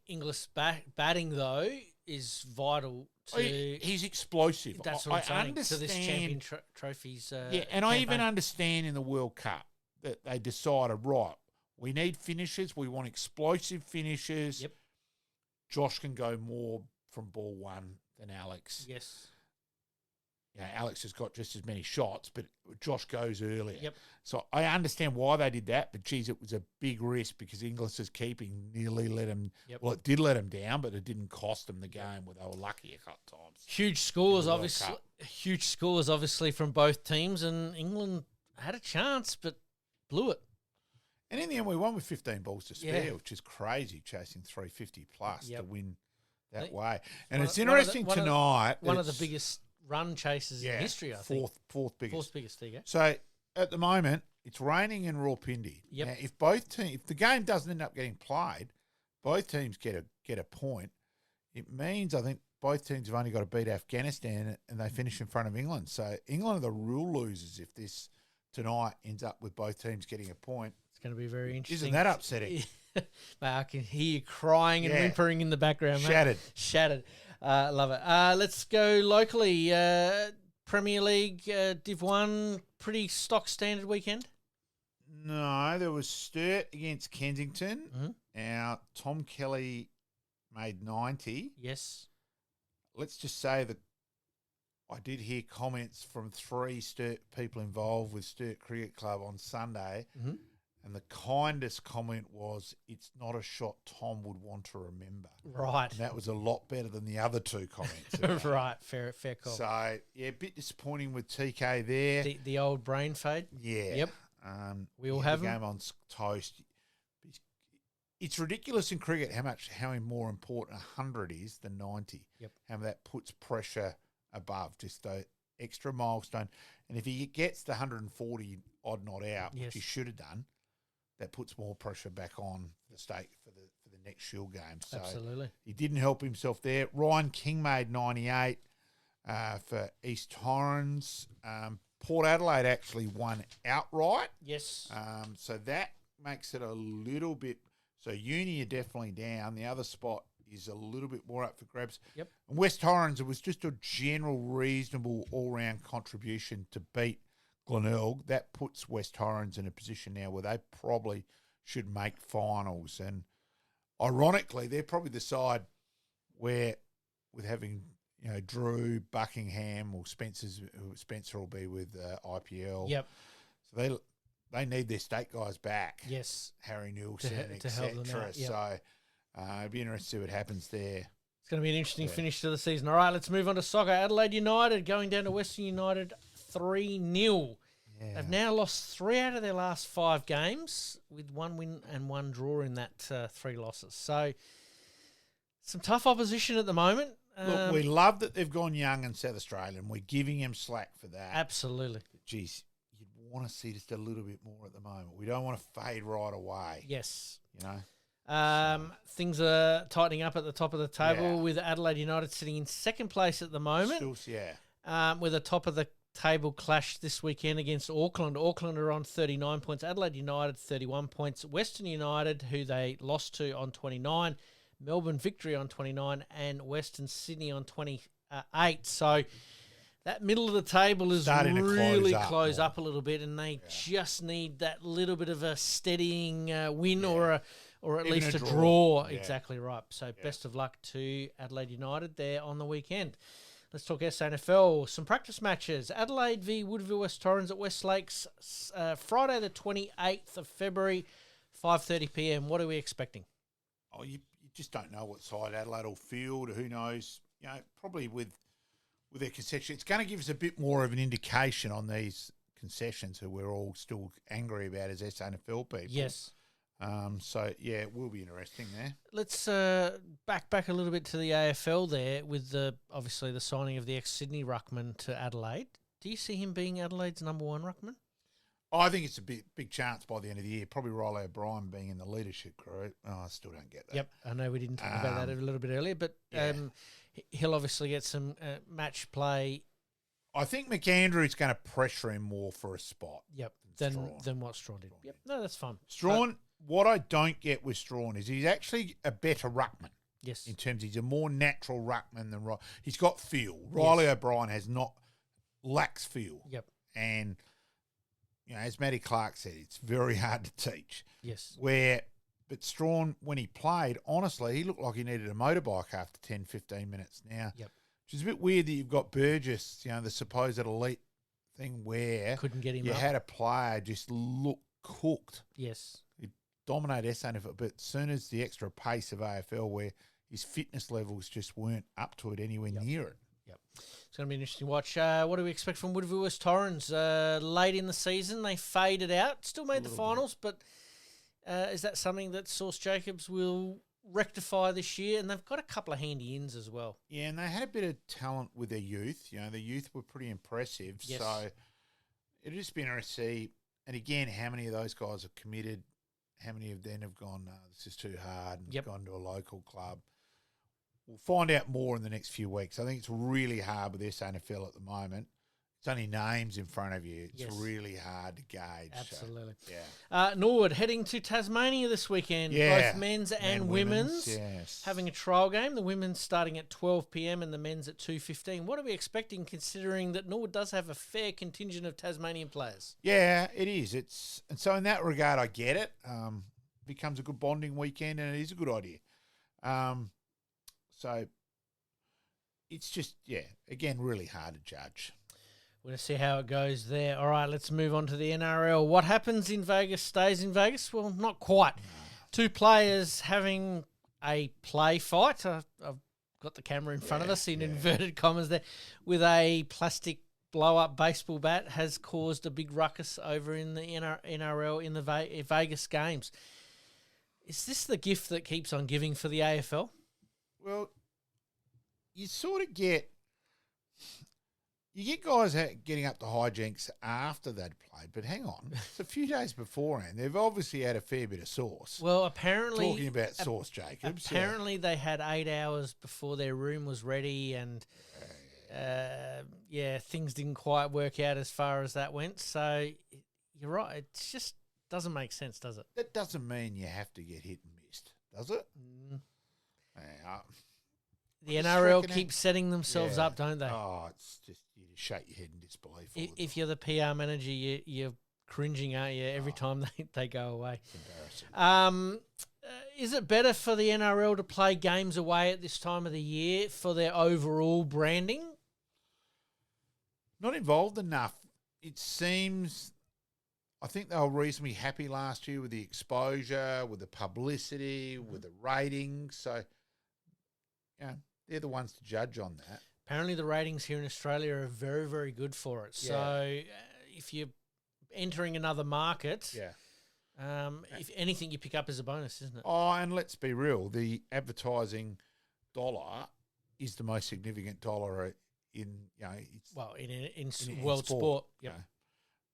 Inglis batting, though, is vital to... He's explosive. That's what I'm saying, to this champion trophies and campaign. I even understand in the World Cup that they decided, right, we need finishers. We want explosive finishers. Yep. Josh can go more from ball 1 than Alex. Yes. You know, Alex has got just as many shots, but Josh goes earlier. Yep. So I understand why they did that, but geez, it was a big risk because Inglis's keeping nearly let him. Yep. Well, it did let him down, but it didn't cost them the game. Where they were lucky a couple of times. Huge scores, obviously, from both teams, and England had a chance, but blew it. And in the end, we won with 15 balls to spare, which is crazy, chasing 350 plus to win that way. And it's interesting tonight. One of the biggest run chases in history, I think. Fourth biggest. Fourth biggest, there you go. So at the moment, it's raining in Rawalpindi. Yep. Now, if the game doesn't end up getting played, both teams get a point. It means I think both teams have only got to beat Afghanistan and they finish in front of England. So England are the real losers if this tonight ends up with both teams getting a point. It's going to be very interesting. Isn't that upsetting? Mate, I can hear you crying and whimpering in the background. Mate. Shattered. Love it. Let's go locally. Premier League, Div 1, pretty stock standard weekend? No, there was Sturt against Kensington. Mm-hmm. Now, Tom Kelly made 90. Yes. Let's just say that I did hear comments from 3 Sturt people involved with Sturt Cricket Club on Sunday. Mm-hmm. And the kindest comment was, it's not a shot Tom would want to remember. Right. And that was a lot better than the other 2 comments. Right. Fair call. So, yeah, a bit disappointing with TK there. The old brain fade? Yeah. Yep. We all have the him. game on toast. He's it's ridiculous in cricket how more important 100 is than 90. Yep. How that puts pressure above, just the extra milestone. And if he gets the 140 odd not out, Yes. which he should have done, that puts more pressure back on the state for the next Shield game. So Absolutely. he didn't help himself there. Ryan King made 98 for East Torrens. Port Adelaide actually won outright. Yes. So that makes it a little bit. So Uni are definitely down. The other spot is a little bit more up for grabs. Yep. And West Torrens, it was just a general reasonable all-round contribution to beat Glenelg. That puts West Torrens in a position now where they probably should make finals. And ironically, they're probably the side where, with having Drew, Buckingham, or Spencer will be with IPL. Yep. So they need their state guys back. Yes. Harry Nielsen, to help them etc. out. Yep. So it'd be interesting to see what happens there. It's going to be an interesting finish to the season. All right, let's move on to soccer. Adelaide United going down to Western United 3-0. Yeah. They've now lost 3 out of their last 5 games with 1 win and 1 draw in that 3 losses. So some tough opposition at the moment. Look, we love that they've gone young in South Australia, and we're giving them slack for that. Absolutely. But geez, you'd want to see just a little bit more at the moment. We don't want to fade right away. Yes. Things Things are tightening up at the top of the table with Adelaide United sitting in second place at the moment. With a top of the table clash this weekend against Auckland. Auckland are on 39 points. Adelaide United 31 points. Western United, who they lost to, on 29. Melbourne Victory on 29 and Western Sydney on 28. So that middle of the table is starting really to close up a little bit, and they just need that little bit of a steadying win or at even least a draw. Exactly right. So best of luck to Adelaide United there on the weekend. Let's talk SANFL. Some practice matches. Adelaide v Woodville West Torrens at West Lakes, Friday the 28th of February, 5:30 p.m. What are we expecting? Oh, you just don't know what side Adelaide will field. Who knows? Probably with their concession, it's going to give us a bit more of an indication on these concessions who we're all still angry about as SANFL people. Yes. It will be interesting there. Let's back a little bit to the AFL there with obviously the signing of the ex-Sydney ruckman to Adelaide. Do you see him being Adelaide's number 1 ruckman? I think it's a big chance by the end of the year. Probably Riley O'Brien being in the leadership group. Oh, I still don't get that. Yep, I know we didn't talk about that a little bit earlier, but he'll obviously get some match play. I think McAndrew's going to pressure him more for a spot. Yep, than what Strawn did. Yep, no, that's fine. Strawn, what I don't get with Strawn is he's actually a better ruckman. Yes. In terms, he's a more natural ruckman than Riley. He's got feel. Riley O'Brien lacks feel. Yep. And as Matty Clark said, it's very hard to teach. Yes. But Strawn, when he played, honestly, he looked like he needed a motorbike after 10, 15 minutes now. Yep. Which is a bit weird that you've got Burgess, the supposed elite thing where couldn't get him you up. had a player just look cooked. Yes. He dominated SANFL, but as soon as the extra pace of AFL where his fitness levels just weren't up to it anywhere near it. Yep. It's going to be an interesting watch. What do we expect from Woodville West Torrens? Late in the season, they faded out. Still made the finals, but is that something that Sauce Jacobs will rectify this year? And they've got a couple of handy ins as well. Yeah, and they had a bit of talent with their youth. Their youth were pretty impressive. Yes. So it'll just be interesting to see, and again, how many of those guys are committed, how many of them have gone, no, this is too hard, and gone to a local club. We'll find out more in the next few weeks. I think it's really hard with SANFL at the moment. It's only names in front of you. It's really hard to gauge. Absolutely. So, Norwood heading to Tasmania this weekend. Yeah. Both men's and women's. Yes. Having a trial game. The women's starting at 12 p.m. and the men's at 2:15. What are we expecting considering that Norwood does have a fair contingent of Tasmanian players? Yeah, it is. And so in that regard, I get it. Becomes a good bonding weekend, and it is a good idea. So it's just, again, really hard to judge. We're going to see how it goes there. All right, let's move on to the NRL. What happens in Vegas stays in Vegas? Well, not quite. No. 2 players having a play fight. I've got the camera in front of us in inverted commas there. With a plastic blow-up baseball bat has caused a big ruckus over in the NRL in the Vegas games. Is this the gift that keeps on giving for the AFL? Well, you sort of get guys getting up to hijinks after they'd played, but hang on, it's a few days beforehand. They've obviously had a fair bit of sauce. Well, apparently... Talking about sauce, Jacobs. Apparently they had 8 hours before their room was ready and, things didn't quite work out as far as that went. So, you're right. It just doesn't make sense, does it? That doesn't mean you have to get hit and missed, does it? The NRL keeps setting themselves up, don't they? Oh, it's just you just shake your head in disbelief. If you're the PR manager, you're cringing, aren't you, every time they go away? It's embarrassing. Is it better for the NRL to play games away at this time of the year for their overall branding? Not involved enough. It seems... I think they were reasonably happy last year with the exposure, with the publicity, with the ratings. So, they're the ones to judge on that. Apparently the ratings here in Australia are very, very good for it. Yeah. So if you're entering another market, if anything you pick up as a bonus, isn't it? Oh, and let's be real, the advertising dollar is the most significant dollar in world sport. Yep.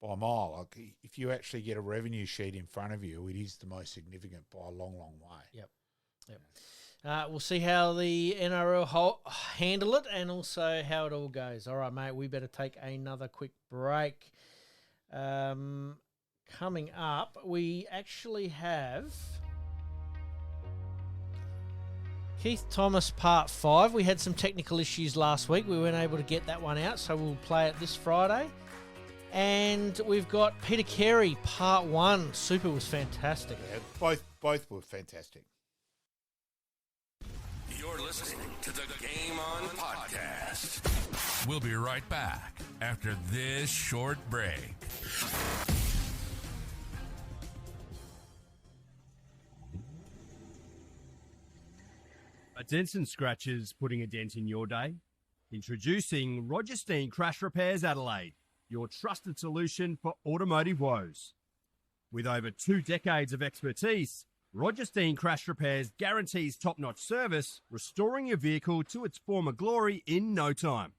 By a mile. Like if you actually get a revenue sheet in front of you, it is the most significant by a long, long way. Yep. We'll see how the NRL handle it and also how it all goes. All right, mate, we better take another quick break. Coming up, we actually have Keith Thomas Part 5. We had some technical issues last week. We weren't able to get that one out, so we'll play it this Friday. And we've got Peter Carey Part 1. Super was fantastic. Yeah, both were fantastic. You're listening to the Game On Podcast. We'll be right back after this short break. A dents and scratches putting a dent in your day? Introducing Roger Steen Crash Repairs Adelaide, your trusted solution for automotive woes. With over 2 decades of expertise, Roger Steen Crash Repairs guarantees top-notch service, restoring your vehicle to its former glory in no time.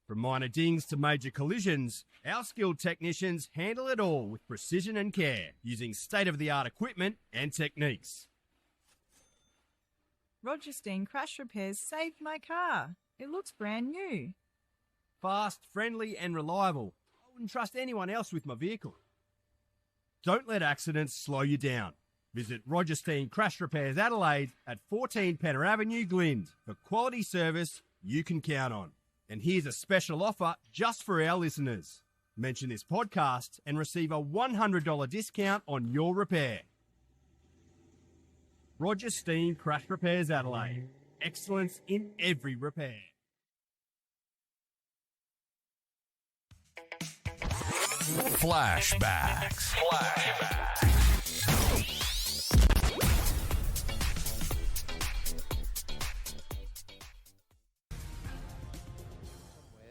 From minor dings to major collisions, our skilled technicians handle it all with precision and care, using state-of-the-art equipment and techniques. Roger Steen Crash Repairs saved my car. It looks brand new. Fast, friendly and reliable. I wouldn't trust anyone else with my vehicle. Don't let accidents slow you down. Visit Roger Steen Crash Repairs Adelaide at 14 Penner Avenue, Glynde, for quality service you can count on. And here's a special offer just for our listeners. Mention this podcast and receive a $100 discount on your repair. Roger Steen Crash Repairs Adelaide. Excellence in every repair. Flashbacks.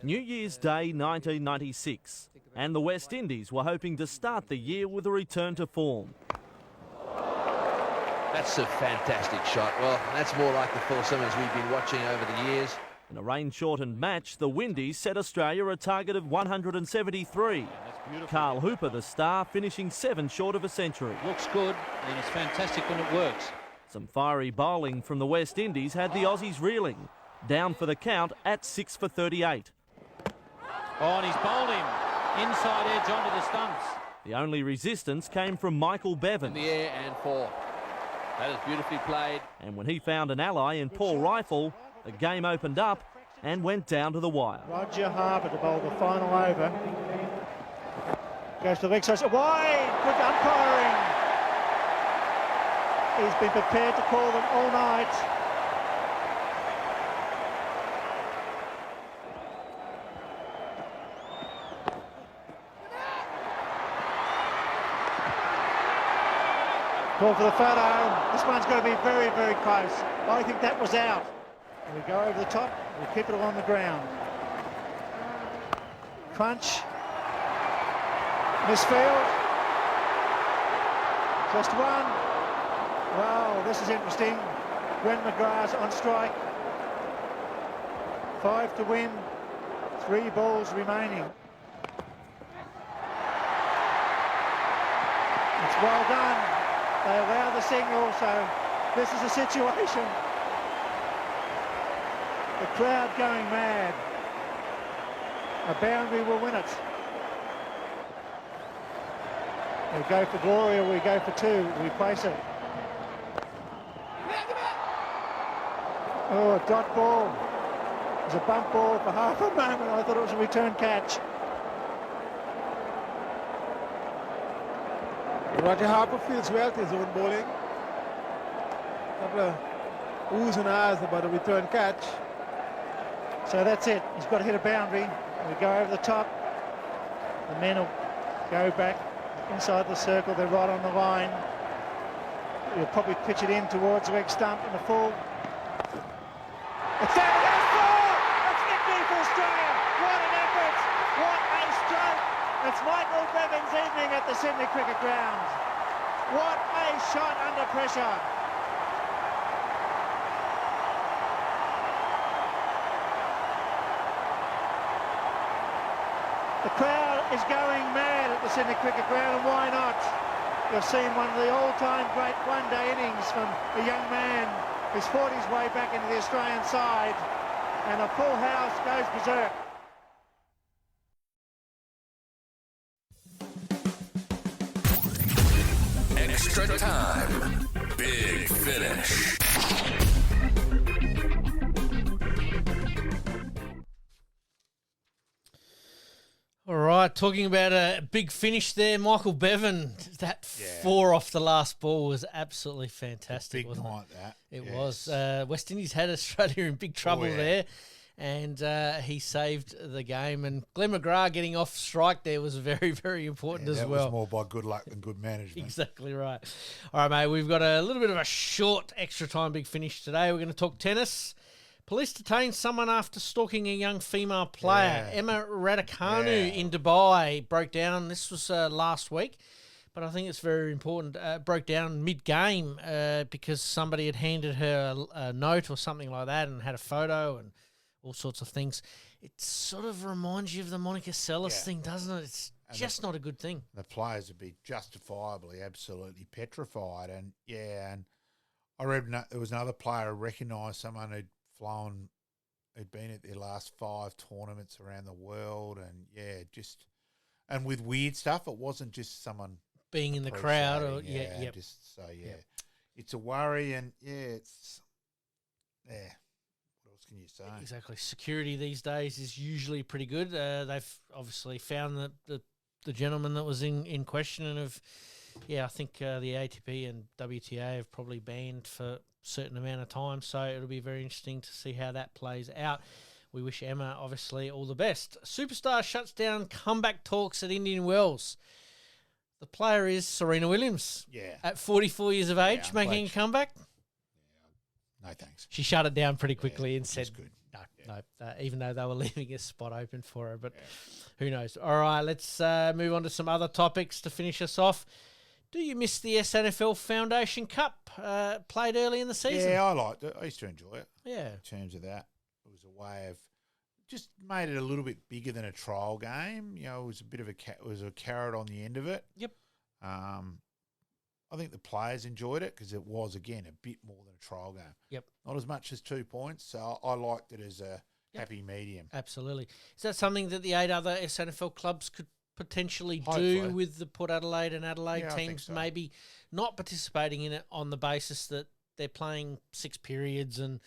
New Year's Day 1996, and the West Indies were hoping to start the year with a return to form. That's a fantastic shot. Well, that's more like the Phil Simmons we've been watching over the years. In a rain-shortened match, the Windies set Australia a target of 173. Carl Hooper, the star, finishing 7 short of a century. Looks good, and it's fantastic when it works. Some fiery bowling from the West Indies had the Aussies reeling, down for the count at 6 for 38. Oh, and he's bowled him inside edge onto the stumps. The only resistance came from Michael Bevan. In the air and 4. That is beautifully played. And when he found an ally in Paul Rifle, the game opened up and went down to the wire. Roger Harper to bowl the final over. Goes to the leg side. Wide! Good umpiring. He's been prepared to call them all night. Call for the photo. This one's going to be very, very close. I think that was out. And we go over the top. We'll keep it on the ground. Crunch. Misfield. Just one. Wow, this is interesting. Gwen McGrath's on strike. 5 to win. 3 balls remaining. It's well done. They allow the signal, so this is a situation. The crowd going mad. A boundary will win it. We go for glory or we go for 2. We place it. Oh, a dot ball. It was a bump ball for half a moment. I thought it was a return catch. Roger Harper feels well to his own bowling. Couple of oohs and ahs about a return catch. So that's it. He's got to hit a boundary. We go over the top. The men will go back inside the circle. They're right on the line. He'll probably pitch it in towards the leg stump in the full. It's out of there, 4! It's victory for Australia. What an effort. What a stroke. It's Michael Bevan's evening at the Sydney Cricket Ground. What a shot under pressure. The crowd is going mad at the Sydney Cricket Ground, and why not? You've seen one of the all-time great one-day innings from a young man who's fought his way back into the Australian side, and a full house goes berserk. Extra time. Big finish. All right, talking about a big finish there, Michael Bevan. That 4 off the last ball was absolutely fantastic. Big night, that. It was. West Indies had Australia in big trouble there, and he saved the game. And Glenn McGrath getting off strike there was very, very important as well. That was more by good luck than good management. Exactly right. All right, mate, we've got a little bit of a short extra time big finish today. We're going to talk tennis. Police detained someone after stalking a young female player. Yeah. Emma Raducanu in Dubai broke down. This was last week, but I think it's very important. Broke down mid-game because somebody had handed her a note or something like that and had a photo and all sorts of things. It sort of reminds you of the Monica Seles thing, doesn't it? It's just not a good thing. The players would be justifiably absolutely petrified. And, and I read there was another player who recognised someone who'd been at their last 5 tournaments around the world, and and with weird stuff. It wasn't just someone being in the crowd, or it's a worry, and it's what else can you say? Exactly. Security these days is usually pretty good. They've obviously found the gentleman that was in question, and I think the ATP and WTA have probably banned for certain amount of time, so it'll be very interesting to see how that plays out. We wish Emma, obviously, all the best. Superstar shuts down comeback talks at Indian Wells. The player is Serena Williams. Yeah. At 44 years of age, making a comeback. No thanks. She shut it down pretty quickly and said, good. No, even though they were leaving a spot open for her, but who knows. All right, let's move on to some other topics to finish us off. Do you miss the SANFL Foundation Cup played early in the season? Yeah, I liked it. I used to enjoy it. Yeah. In terms of that, it was a way of just made it a little bit bigger than a trial game. You know, it was a bit of a carrot on the end of it. Yep. I think the players enjoyed it because it was, again, a bit more than a trial game. Yep. Not as much as 2 points, so I liked it as a happy medium. Absolutely. Is that something that the 8 other SANFL clubs could potentially Hopefully. do with the Port Adelaide and Adelaide I think teams, so. maybe not participating in it on the basis that they're playing 6 periods and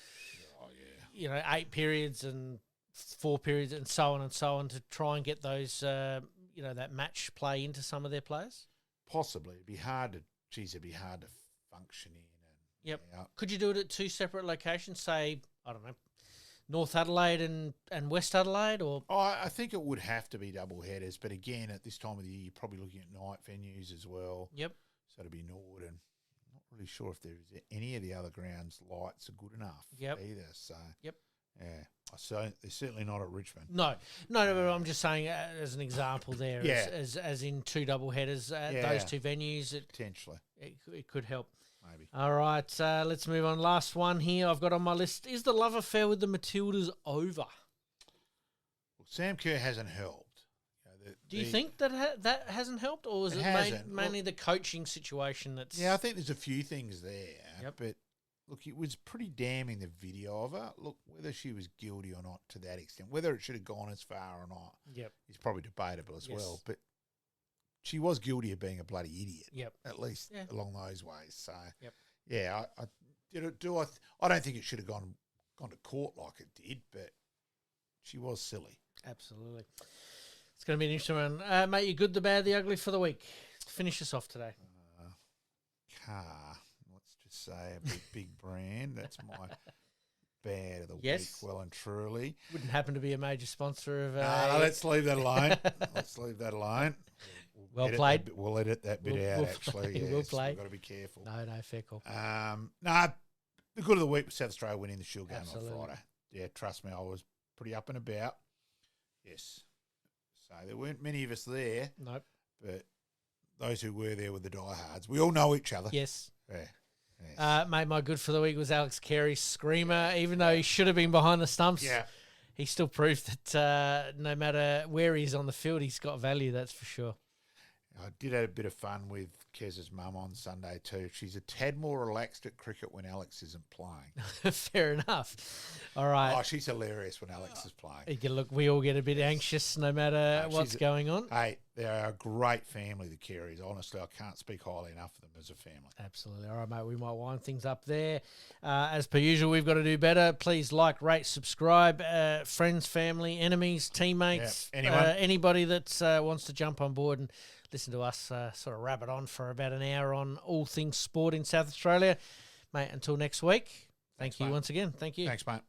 8 periods and 4 periods and so on to try and get those that match play into some of their players? Possibly. It'd be hard to function in. Yep. Could you do it at 2 separate locations, say, I don't know, North Adelaide and West Adelaide? Or I think it would have to be double headers, but again, at this time of the year, you're probably looking at night venues as well. Yep. So it'd be Norwood, and I'm not really sure if there's any of the other grounds lights are good enough either. So yep. Yeah, So they're certainly not at Richmond. No, but I'm just saying as an example there, as in 2 double headers at those 2 venues. Potentially. It could help. Maybe. All right, let's move on. Last one here I've got on my list. Is the love affair with the Matildas over? Well, Sam Kerr hasn't helped. Do you think that hasn't helped, or is it mainly the coaching situation that's... Yeah, I think there's a few things there, but look, it was pretty damning, the video of her. Look, whether she was guilty or not to that extent, whether it should have gone as far or not, is probably debatable as well. But she was guilty of being a bloody idiot, at least along those ways. So, I don't think it should have gone to court like it did, but she was silly. Absolutely. It's going to be an interesting one. Mate, you good, the bad, the ugly for the week. Finish us off today. Car. Let's just say a big brand. That's my bad of the week, well and truly. Wouldn't happen to be a major sponsor of... No, let's leave that alone. Well played. We'll edit that bit out, actually. Yes, we'll play. We've got to be careful. No, fair call. The good of the week was South Australia winning the Shield game Absolutely. on Friday. Yeah, trust me, I was pretty up and about. Yes. So there weren't many of us there. Nope. But those who were there were the diehards. We all know each other. Yes. Yeah. Yes. Mate, my good for the week was Alex Carey's screamer. Even though he should have been behind the stumps, he still proved that no matter where he's on the field, he's got value, that's for sure. I did have a bit of fun with Kez's mum on Sunday too. She's a tad more relaxed at cricket when Alex isn't playing. Fair enough. All right. Oh, she's hilarious when Alex is playing. Look, we all get a bit anxious no matter what's going on. Hey, they're a great family, the KRIEVS. Honestly, I can't speak highly enough of them as a family. Absolutely. All right, mate, we might wind things up there. As per usual, we've got to do better. Please like, rate, subscribe. Friends, family, enemies, teammates, anybody that wants to jump on board and listen to us sort of rabbit on for about an hour on all things sport in South Australia. Mate, until next week, thank you once again. Thank you. Thanks, mate.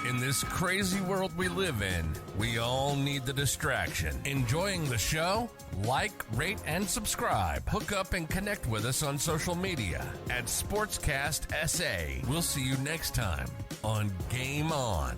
In this crazy world we live in, we all need the distraction. Enjoying the show? Like, rate, and subscribe. Hook up and connect with us on social media at Sportscast SA. We'll see you next time on Game On.